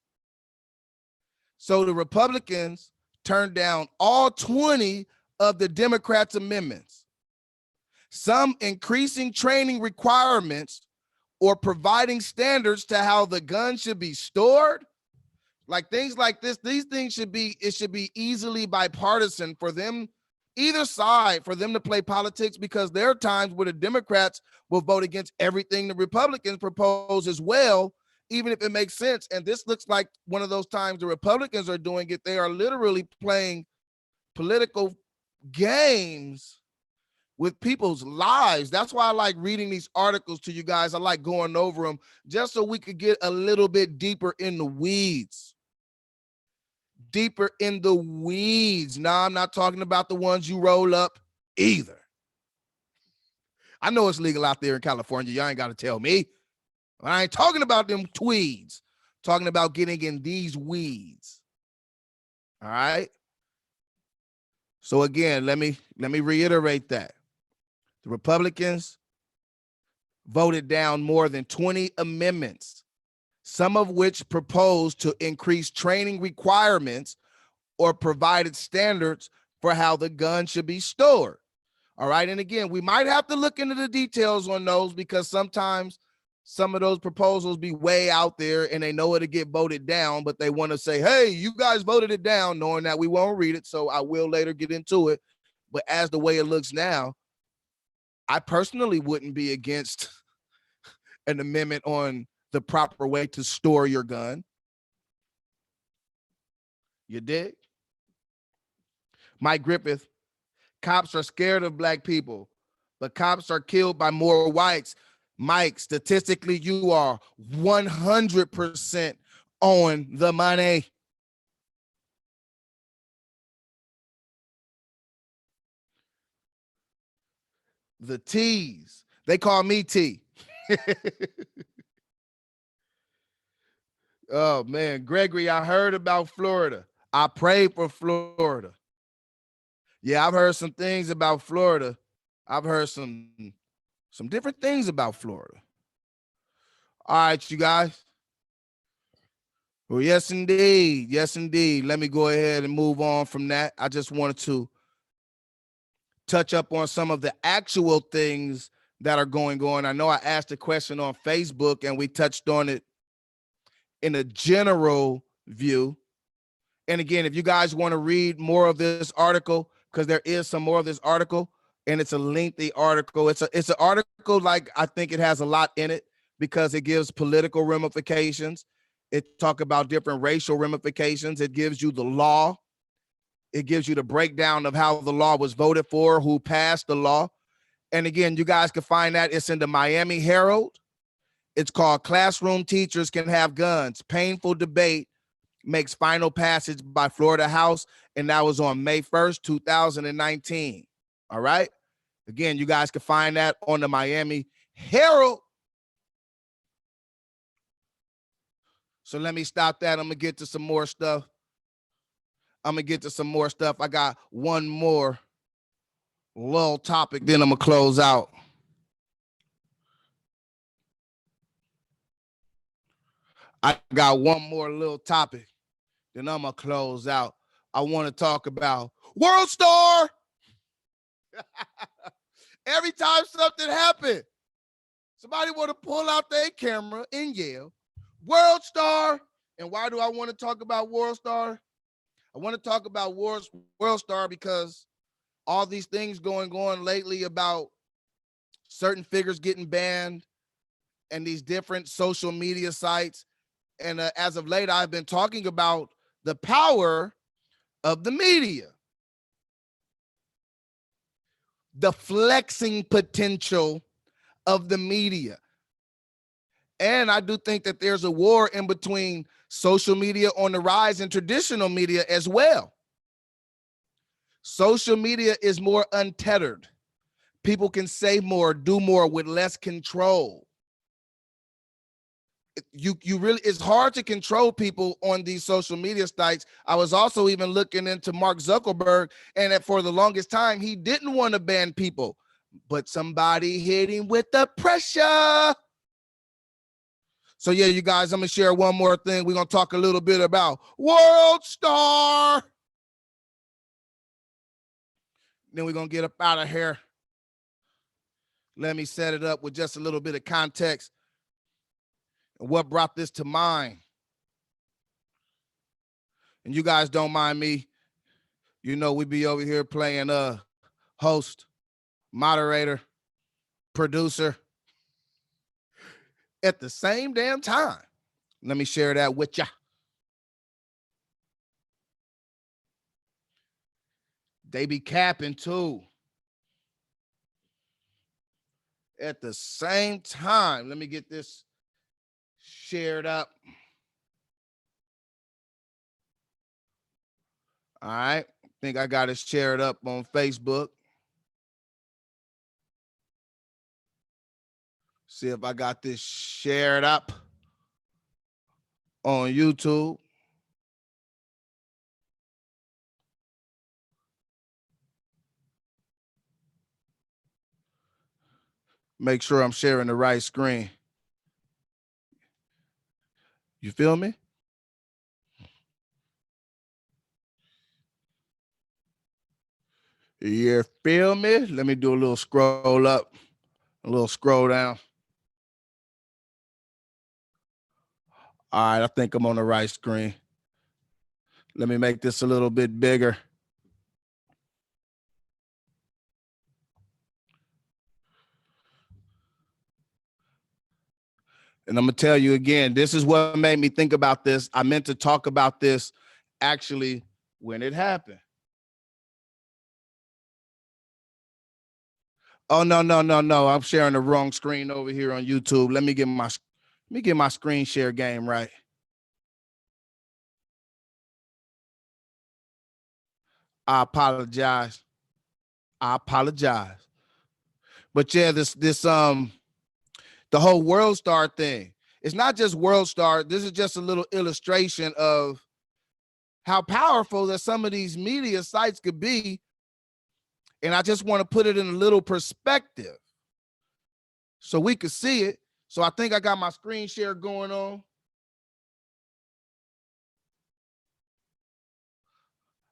So the Republicans turned down all 20 of the Democrats' amendments, some increasing training requirements or providing standards to how the gun should be stored. Like things like this, these things should be easily bipartisan for them, either side, for them to play politics, because there are times where the Democrats will vote against everything the Republicans propose as well, even if it makes sense. And this looks like one of those times the Republicans are doing it. They are literally playing political games with people's lives. That's why I like reading these articles to you guys. I like going over them just so we could get a little bit deeper in the weeds. Deeper in the weeds. Now, I'm not talking about the ones you roll up either. I know it's legal out there in California. Y'all ain't got to tell me. I ain't talking about them tweeds. I'm talking about getting in these weeds. All right. So again, let me reiterate that. The Republicans voted down more than 20 amendments, some of which proposed to increase training requirements or provided standards for how the gun should be stored. All right. And again, we might have to look into the details on those because sometimes some of those proposals be way out there and they know it'll get voted down, but they want to say, hey, you guys voted it down, knowing that we won't read it. So I will later get into it. But as the way it looks now, I personally wouldn't be against an amendment on the proper way to store your gun. You dig? Mike Griffith, cops are scared of black people, but cops are killed by more whites. Mike, statistically, you are 100% on the money. The T's. They call me T. Oh, man. Gregory, I heard about Florida. I prayed for Florida. Yeah, I've heard some things about Florida. I've heard some different things about Florida. All right, you guys. Well, yes, indeed. Yes, indeed. Let me go ahead and move on from that. I just wanted to touch up on some of the actual things that are going on. I know I asked a question on Facebook and we touched on it in a general view. And again, if you guys want to read more of this article, because there is some more of this article, and it's a lengthy article. It's an article, like, I think it has a lot in it because it gives political ramifications. It talk about different racial ramifications. It gives you the law. It gives you the breakdown of how the law was voted for, who passed the law. And again, you guys can find that. It's in the Miami Herald. It's called Classroom Teachers Can Have Guns. Painful Debate Makes Final Passage by Florida House. And that was on May 1st, 2019. All right. Again, you guys can find that on the Miami Herald. So let me stop that. I'm going to get to some more stuff. I got one more little topic, then I'm going to close out. I got one more little topic, then I'm going to close out. I want to talk about World Star. Every time something happened, somebody want to pull out their camera and yell, World Star. And why do I want to talk about World Star? I want to talk about World Star because all these things going on lately about certain figures getting banned and these different social media sites. And as of late, I've been talking about the power of the media, the flexing potential of the media. And I do think that there's a war in between social media on the rise and traditional media as well. Social media is more untethered. People can say more, do more with less control. You really, it's hard to control people on these social media sites. I was also even looking into Mark Zuckerberg, and that for the longest time, he didn't want to ban people, but somebody hit him with the pressure. So yeah, you guys, I'm gonna share one more thing. We're gonna talk a little bit about World Star. Then we're gonna get up out of here. Let me set it up with just a little bit of context and what brought this to mind. And you guys don't mind me, you know, we be over here playing host, moderator, producer at the same damn time. Let me share that with ya. They be capping too. At the same time, let me get this shared up. All right. I think I got it shared up on Facebook. See if I got this shared up on YouTube. Make sure I'm sharing the right screen. You feel me? You feel me? Let me do a little scroll up, a little scroll down. All right, I think I'm on the right screen. Let me make this a little bit bigger. And I'm gonna tell you again, this is what made me think about this. I meant to talk about this actually when it happened. Oh no, no, no, no. I'm sharing the wrong screen over here on YouTube. Let me get my screen share game right. I apologize. I apologize. But yeah, the whole World Star thing. It's not just World Star. This is just a little illustration of how powerful that some of these media sites could be. And I just want to put it in a little perspective so we could see it. So I think I got my screen share going on.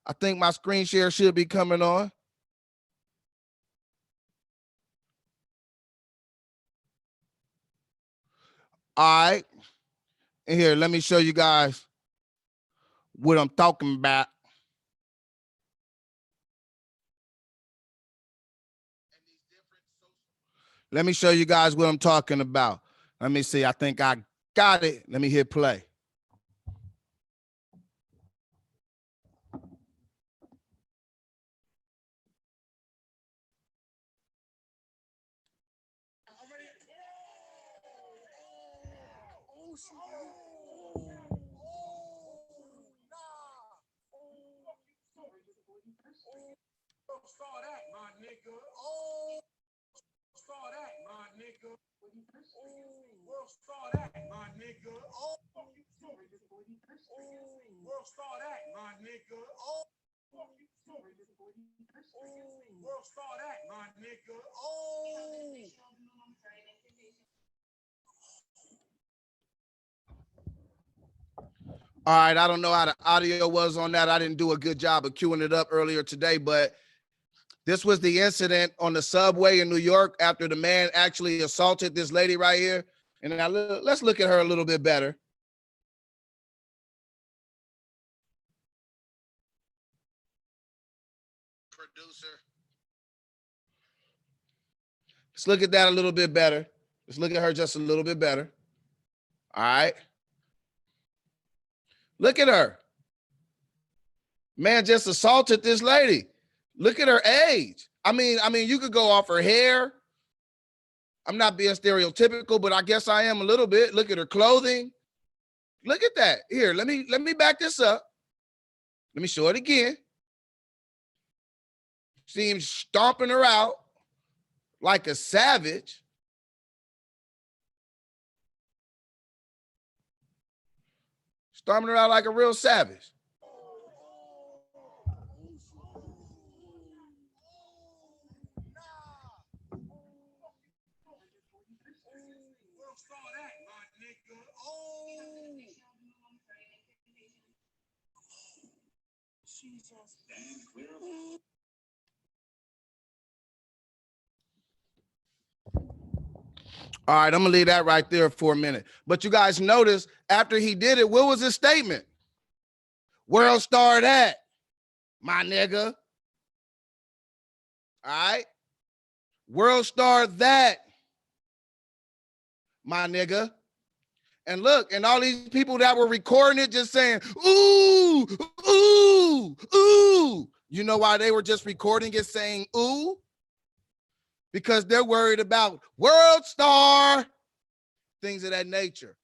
I think my screen share should be coming on. All right. And here, let me show you guys what I'm talking about. Let me show you guys what I'm talking about. Let me see. I think I got it. Let me hit play. All right, I don't know how the audio was on that. I didn't do a good job of queuing it up earlier today, but this was the incident on the subway in New York after the man actually assaulted this lady right here. And now let's look at her a little bit better. Producer. Let's look at that a little bit better. Let's look at her just a little bit better. All right. Look at her. Man just assaulted this lady. Look at her age. I mean, you could go off her hair. I'm not being stereotypical, but I guess I am a little bit. Look at her clothing. Look at that. Here, let me back this up. Let me show it again. See him stomping her out like a savage. Stomping her out like a real savage. All right, I'm gonna leave that right there for a minute. But you guys notice after he did it, what was his statement? World Star that, my nigga. All right. World Star that, my nigga. And look, and all these people that were recording it just saying, ooh, ooh, ooh. You know why they were just recording it saying ooh? Because they're worried about World Star, things of that nature.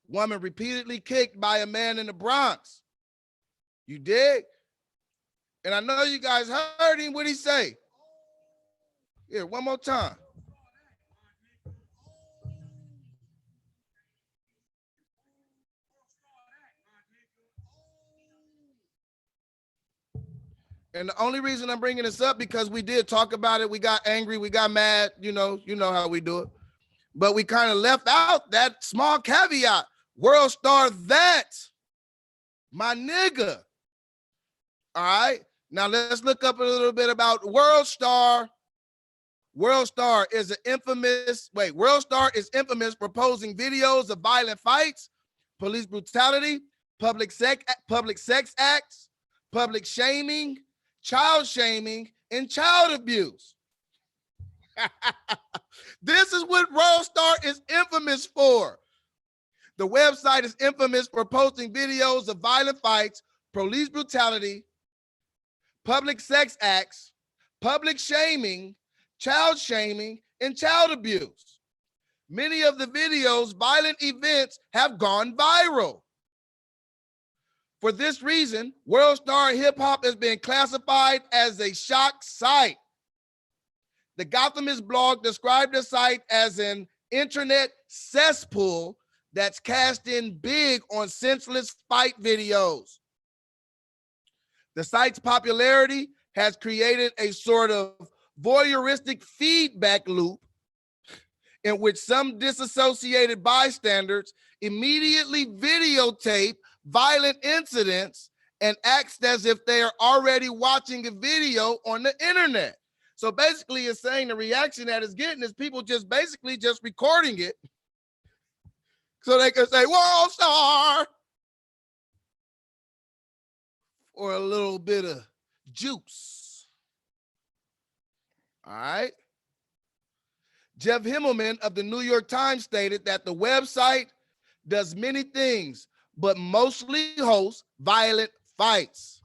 Woman repeatedly kicked by a man in the Bronx. You dig? And I know you guys heard him. What he say? Here, one more time. And the only reason I'm bringing this up because we did talk about it. We got angry, we got mad, you know how we do it. But we kind of left out that small caveat. World Star, that, my nigga. All right. Now let's look up a little bit about World Star. World Star is infamous for posting videos of violent fights, police brutality, public sex acts, public shaming, child shaming, and child abuse. This is what World Star is infamous for. The website is infamous for posting videos of violent fights, police brutality, public sex acts, public shaming, child shaming, and child abuse. Many of the videos, violent events have gone viral. For this reason, World Star Hip Hop has been classified as a shock site. The Gothamist blog described the site as an internet cesspool that's cast in big on senseless fight videos. The site's popularity has created a sort of voyeuristic feedback loop in which some disassociated bystanders immediately videotape violent incidents and act as if they are already watching a video on the internet. So basically it's saying the reaction that it's getting is people just basically just recording it so they can say, World Star, or a little bit of juice. All right. Jeff Himmelman of the New York Times stated that the website does many things, but mostly hosts violent fights.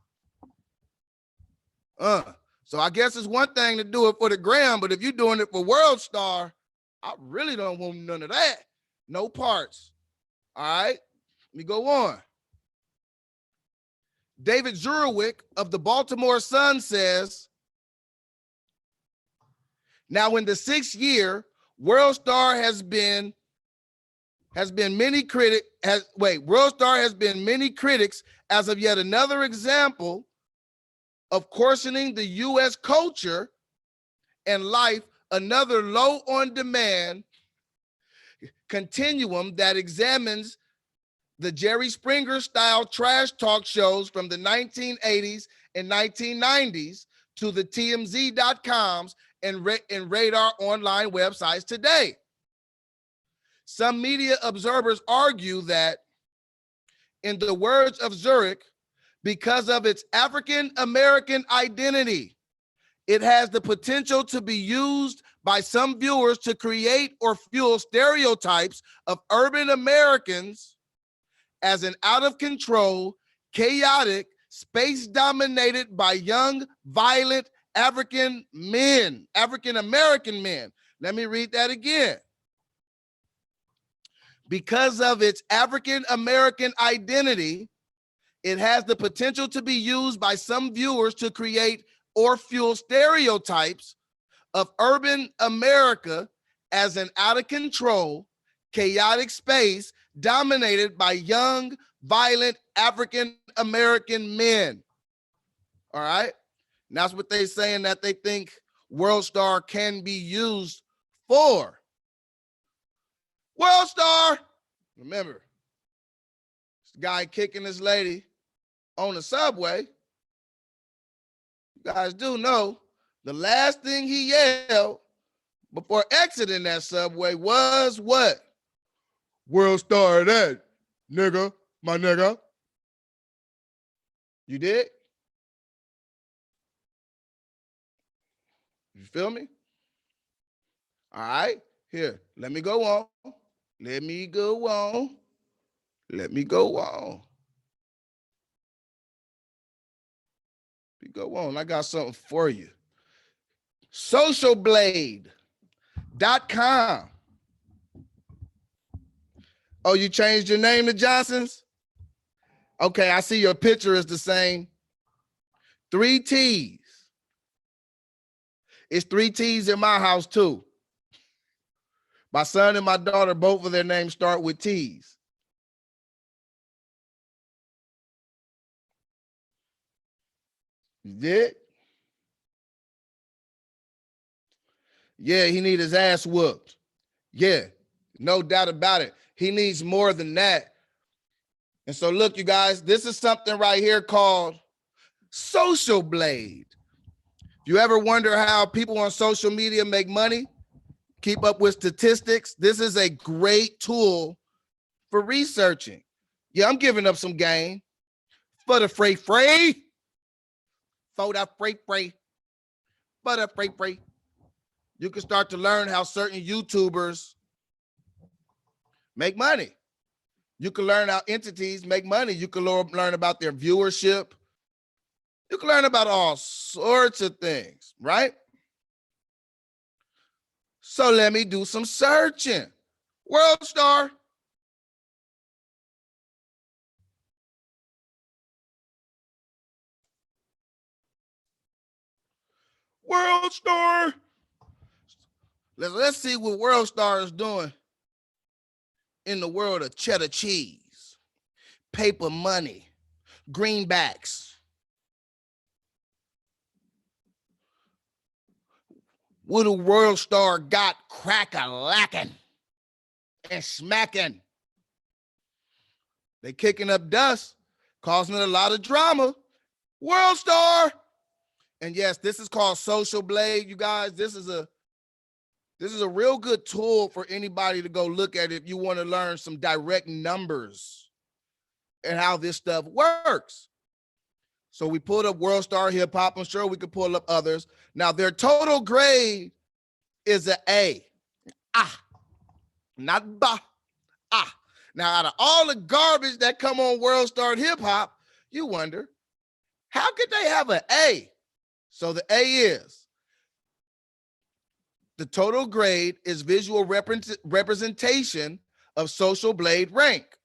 So I guess it's one thing to do it for the gram, but if you're doing it for World Star, I really don't want none of that. No parts. All right, let me go on. David Zurwick of the Baltimore Sun says, now in the 6th year, World Star has been many critics as of yet another example of coarsening the US culture and life, another low on demand continuum that examines the Jerry Springer style trash talk shows from the 1980s and 1990s to the TMZ.coms and Radar online websites today. Some media observers argue that, in the words of Zurich, because of its African American identity, it has the potential to be used by some viewers to create or fuel stereotypes of urban Americans as an out of control, chaotic space dominated by young, violent African American men. Let me read that again. Because of its African American identity, it has the potential to be used by some viewers to create or fuel stereotypes of urban America as an out of control, chaotic space dominated by young, violent African American men. All right. And that's what they're saying that they think World Star can be used for. World Star, remember, this guy kicking this lady on the subway. You guys do know the last thing he yelled before exiting that subway was what? World Star that, nigga, my nigga. You did? You feel me? All right, here, let me go on. Let me go on. Let me go on. Let me go on. I got something for you. Socialblade.com. Oh, you changed your name to Johnson's? Okay, I see your picture is the same. 3 T's. It's 3 T's in my house too. My son and my daughter, both of their names start with T's. did? Yeah, he need his ass whooped. Yeah, no doubt about it. He needs more than that. And so look, you guys, this is something right here called Social Blade. If you ever wonder how people on social media make money, keep up with statistics, this is a great tool for researching. Yeah, I'm giving up some game for the free. For the free. For the free. You can start to learn how certain YouTubers make money. You can learn how entities make money. You can learn about their viewership. You can learn about all sorts of things, right? So let me do some searching. World Star. World Star. Let's see what World Star is doing in the world of cheddar cheese, paper money, greenbacks. What a World Star got crack-a-lacking and smacking. They kicking up dust, causing a lot of drama. World Star. And yes, this is called Social Blade, you guys. This is a real good tool for anybody to go look at if you want to learn some direct numbers and how this stuff works. So we pulled up World Star Hip Hop. I'm sure we could pull up others. Now their total grade is an A. Not ba. Now out of all the garbage that come on World Star Hip Hop, you wonder, how could they have an A? So the A is, the total grade is visual representation of Social Blade rank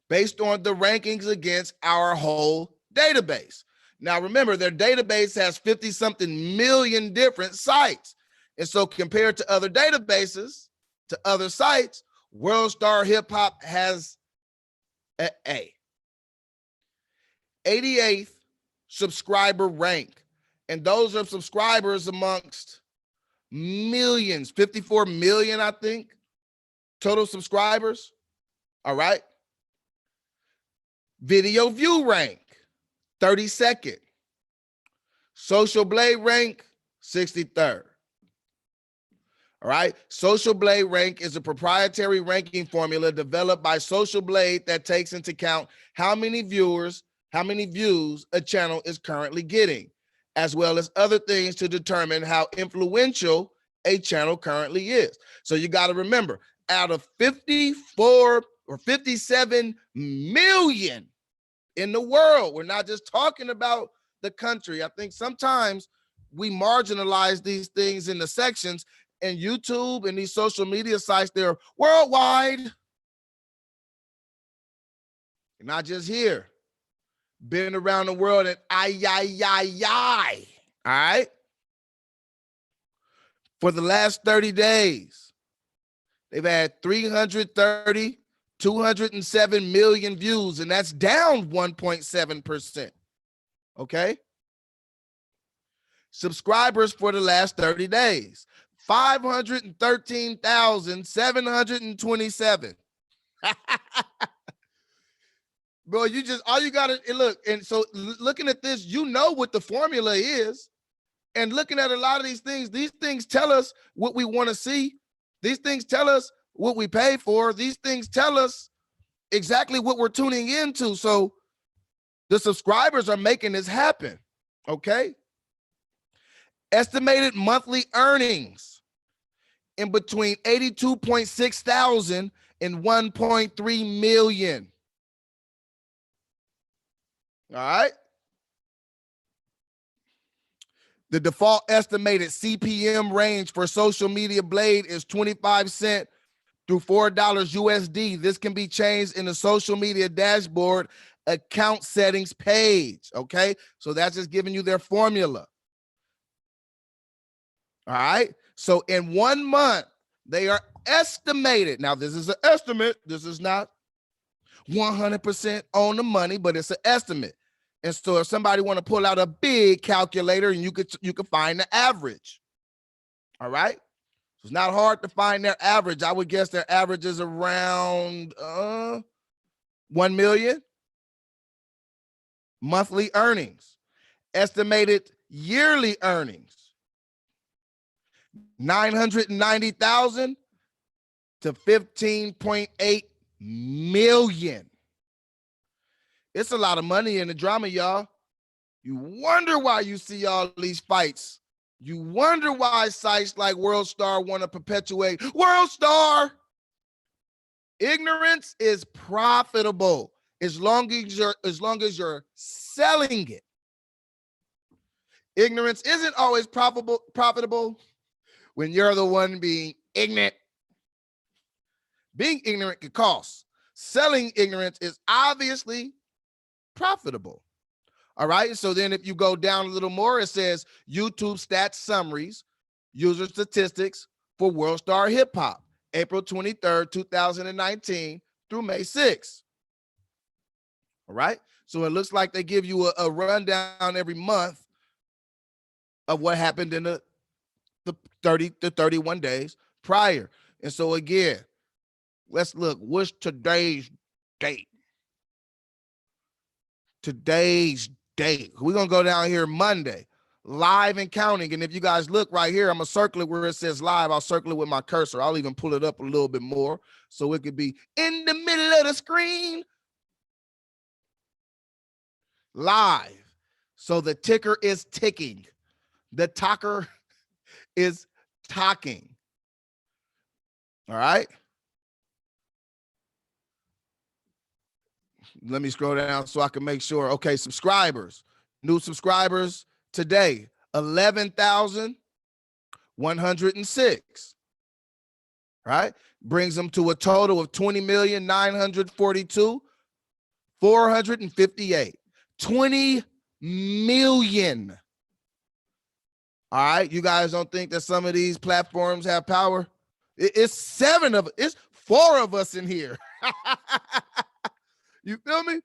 based on the rankings against our whole database. Now, remember, their database has 50-something million different sites. And so compared to other databases, to other sites, World Star Hip Hop has an A. 88th subscriber rank. And those are subscribers amongst millions, 54 million, I think, total subscribers. All right. Video view rank, 32nd. Social Blade rank, 63rd. All right. Social Blade rank is a proprietary ranking formula developed by Social Blade that takes into account how many views a channel is currently getting, as well as other things to determine how influential a channel currently is. So you got to remember, out of 54 or 57 million in the world, we're not just talking about the country. I think sometimes we marginalize these things in the sections, and YouTube and these social media sites, they're worldwide. Not just here. Been around the world and all right? For the last 30 days, they've had 330, 207 million views, and that's down 1.7%. Okay? Subscribers for the last 30 days, 513,727. Bro, all you gotta look. And so looking at this, you know what the formula is. And looking at a lot of these things tell us what we want to see. These things tell us what we pay for. These things tell us exactly what we're tuning into. So the subscribers are making this happen. Okay. Estimated monthly earnings in between 82.6 thousand and 1.3 million. All right. The default estimated CPM range for Social Media Blade is 25 cents through $4 USD. This can be changed in the social media dashboard account settings page. Okay. So that's just giving you their formula. All right. So in 1 month, they are estimated. Now, this is an estimate. This is not 100% on the money, but it's an estimate. And so if somebody want to pull out a big calculator and you could find the average. All right. So it's not hard to find their average. I would guess their average is around 1 million monthly earnings. Estimated yearly earnings, 990,000 to 15.8 million. It's a lot of money in the drama, y'all. You wonder why you see all these fights. You wonder why sites like World Star want to perpetuate World Star. Ignorance is profitable as long as you're selling it. Ignorance isn't always profitable when you're the one being ignorant. Being ignorant can cost. Selling ignorance is obviously profitable. All right. So then if you go down a little more, it says YouTube stats summaries, user statistics for World Star Hip Hop, April 23rd, 2019 through May 6th. All right. So it looks like they give you a rundown every month of what happened in the 30 to 31 days prior. And so again, let's look, what's today's date? Today's date. We're going to go down here Monday, live and counting. And if you guys look right here, I'm going to circle it where it says live. I'll circle it with my cursor. I'll even pull it up a little bit more so it could be in the middle of the screen. Live. So the ticker is ticking. The talker is talking. All right. Let me scroll down so I can make sure. Okay, subscribers, new subscribers today, 11,106. Right? Brings them to a total of 20,942,458. 20 million. All right. You guys don't think that some of these platforms have power? It's 4 of us in here. You feel me?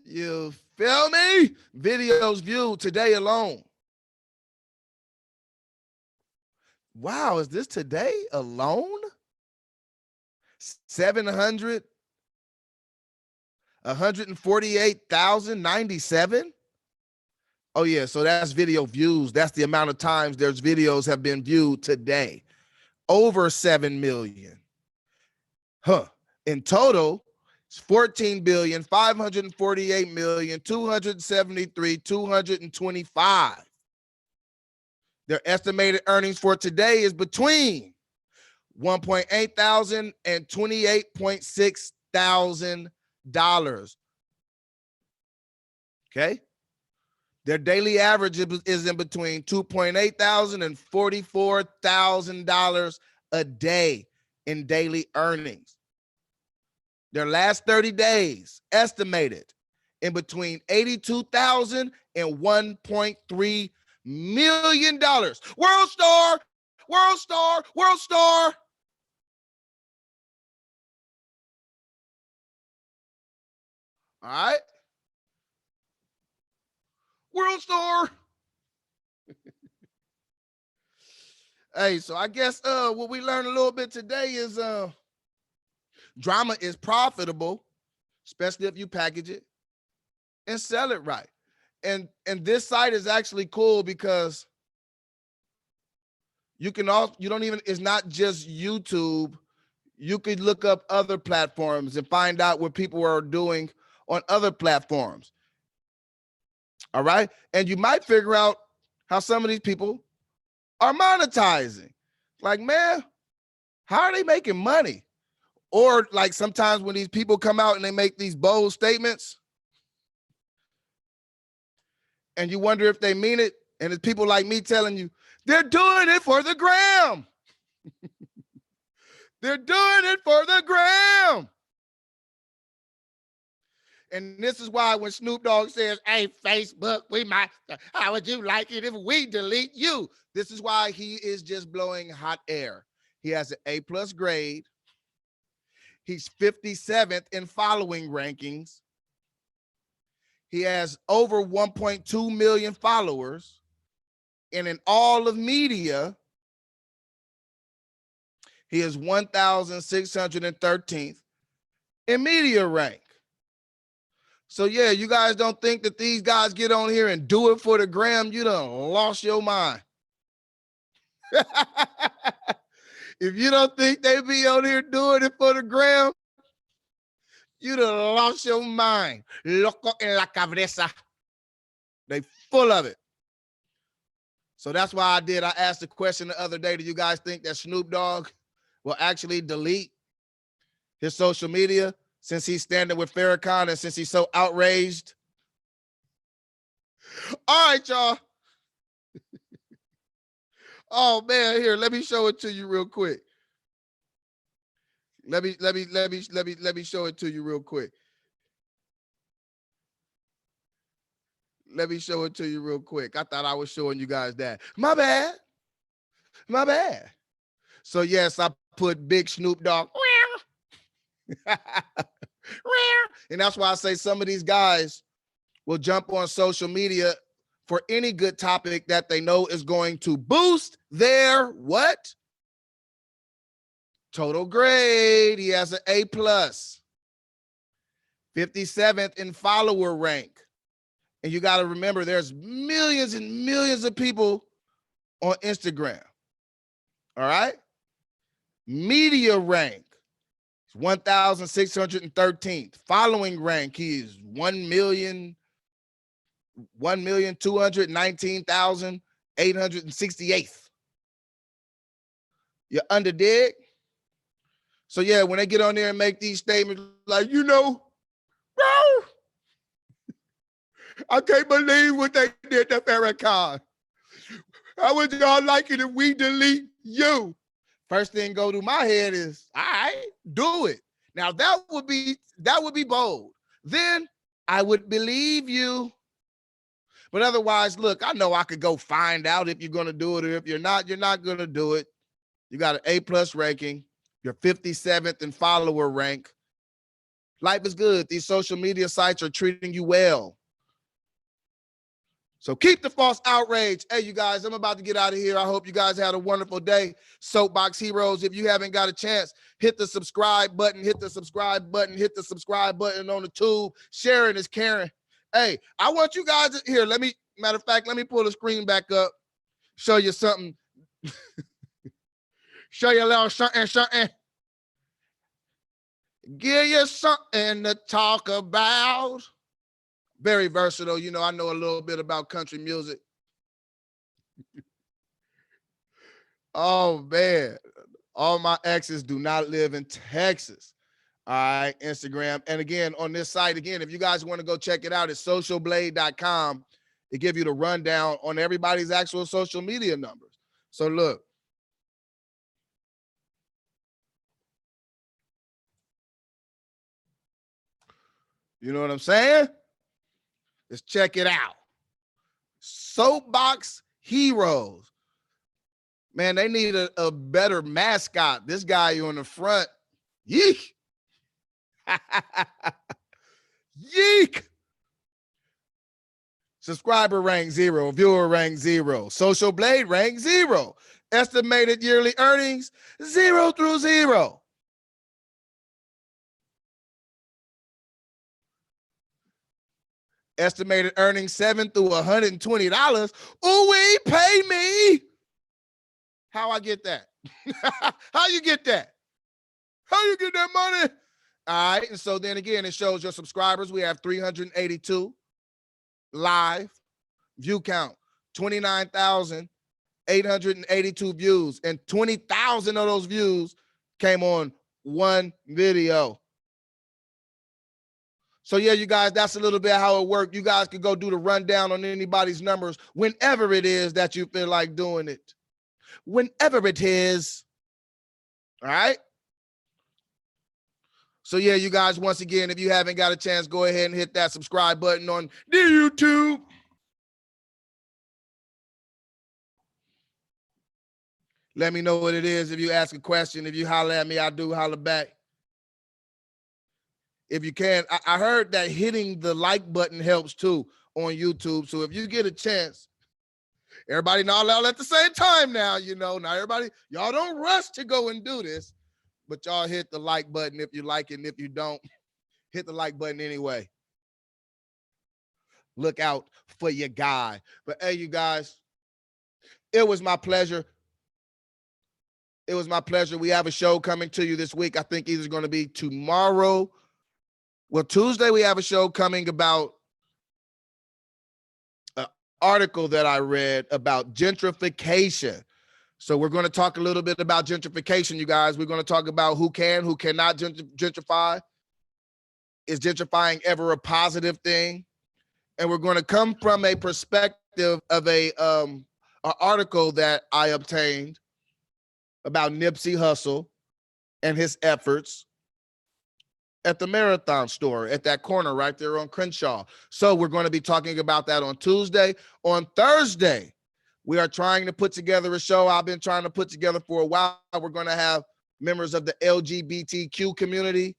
You feel me? Videos viewed today alone. Wow, is this today alone? 148,097. Oh yeah, so that's video views. That's the amount of times there's videos have been viewed today. Over 7 million. Huh. In total, it's 14,548,273,225. Their estimated earnings for today is between 1.8 thousand and $28.6 thousand. Okay. Their daily average is in between $2.8 thousand and $44,000 a day in daily earnings. Their last 30 days estimated in between $82,000 and $1.3 million. World Star, World Star, World Star. All right. World Star. Hey, so I guess what we learned a little bit today is drama is profitable, especially if you package it and sell it right. And this site is actually cool because you don't even, it's not just YouTube. You could look up other platforms and find out what people are doing on other platforms. All right. And you might figure out how some of these people are monetizing. Like, man, how are they making money? Or like sometimes when these people come out and they make these bold statements and you wonder if they mean it. And it's people like me telling you, they're doing it for the gram. They're doing it for the gram. And this is why when Snoop Dogg says, hey, Facebook, how would you like it if we delete you? This is why he is just blowing hot air. He has an A+ grade. He's 57th in following rankings. He has over 1.2 million followers. And in all of media, he is 1,613th in media rank. So yeah, you guys don't think that these guys get on here and do it for the gram, you done lost your mind. If you don't think they be on here doing it for the gram, you done lost your mind. Loco en la cabeza. They full of it. So that's why I asked the question the other day, do you guys think that Snoop Dogg will actually delete his social media since he's standing with Farrakhan and since he's so outraged? All right, y'all. Oh man, here, let me show it to you real quick. Let me show it to you real quick. Let me show it to you real quick. I thought I was showing you guys that. My bad. My bad. So yes, I put Big Snoop Dogg. And that's why I say some of these guys will jump on social media for any good topic that they know is going to boost their what? Total grade. He has an A+. 57th in follower rank. And you got to remember, there's millions and millions of people on Instagram. All right? Media rank, 1,613th. Following rank, he is 1,219,868th. You under dig? So yeah, when they get on there and make these statements like, you know, bro, I can't believe what they did to Farrakhan. How would y'all like it if we delete you? First thing go through my head is, all right, do it. Now that would be bold. Then I would believe you. But otherwise, look, I know I could go find out if you're going to do it, or if you're not going to do it. You got an A+ ranking. You're 57th in follower rank. Life is good. These social media sites are treating you well. So keep the false outrage. Hey, you guys, I'm about to get out of here. I hope you guys had a wonderful day. Soapbox Heroes, if you haven't got a chance, hit the subscribe button, hit the subscribe button, hit the subscribe button on the tube. Sharing is caring. Hey, I want you guys to, here, matter of fact, let me pull the screen back up, show you something. Show you a little something. Give you something to talk about. Very versatile. You know, I know a little bit about country music. Oh, man. All my exes do not live in Texas. All right, Instagram. And again, on this site, again, if you guys want to go check it out, it's socialblade.com. It gives you the rundown on everybody's actual social media numbers. So look. You know what I'm saying? Let's check it out. Soapbox Heroes. Man, they need a better mascot. This guy on the front. Yeek. Yeek. Subscriber rank 0. Viewer rank 0. Social Blade rank 0. Estimated yearly earnings 0 through 0. Estimated earnings $7 through $120. Ooh, we pay me. How I get that? How you get that? How you get that money? All right. And so then again, it shows your subscribers. We have 382 live. View count, 29,882 views. And 20,000 of those views came on one video. So yeah, you guys, that's a little bit how it worked. You guys can go do the rundown on anybody's numbers whenever it is that you feel like doing it. Whenever it is. All right. So yeah, you guys, once again, if you haven't got a chance, go ahead and hit that subscribe button on the YouTube. Let me know what it is. If you ask a question, if you holler at me, I do holler back. if you can. I heard that hitting the like button helps too on YouTube. So if you get a chance, everybody not allowed at the same time now, now everybody, y'all don't rush to go and do this, but y'all hit the like button if you like it. And if you don't, hit the like button anyway. Look out for your guy. But hey, you guys, it was my pleasure. It was my pleasure. We have a show coming to you this week. I think either going to be tomorrow. Well, Tuesday, we have a show coming about an article that I read about gentrification. So we're going to talk a little bit about gentrification, you guys. We're going to talk about who can, who cannot gentrify. Is gentrifying ever a positive thing? And we're going to come from a perspective of an article that I obtained about Nipsey Hussle and his efforts at the Marathon store, at that corner right there on Crenshaw. So we're going to be talking about that on Tuesday. On Thursday, we are trying to put together a show I've been trying to put together for a while. We're going to have members of the LGBTQ community,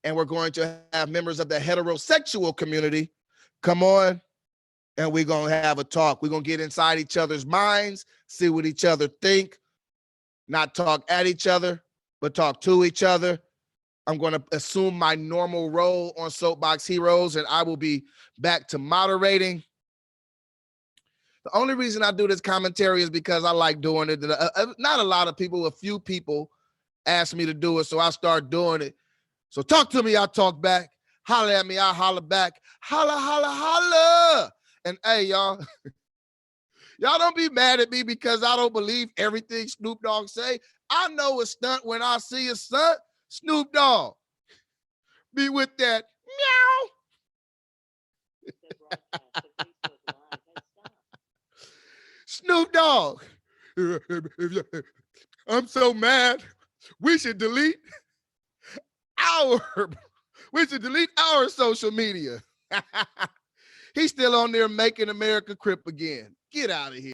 and we're going to have members of the heterosexual community come on, and we're going to have a talk. We're going to get inside each other's minds, see what each other think, not talk at each other, but talk to each other. I'm going to assume my normal role on Soapbox Heroes, and I will be back to moderating. The only reason I do this commentary is because I like doing it. Not a lot of people, a few people asked me to do it, so I start doing it. So talk to me, I'll talk back. Holler at me, I'll holler back. Holla, holla, holla. And hey, y'all, y'all don't be mad at me because I don't believe everything Snoop Dogg say. I know a stunt when I see a stunt. Snoop Dogg be with that meow. Snoop Dogg. I'm so mad. We should delete our social media. He's still on there making America crip again. Get out of here.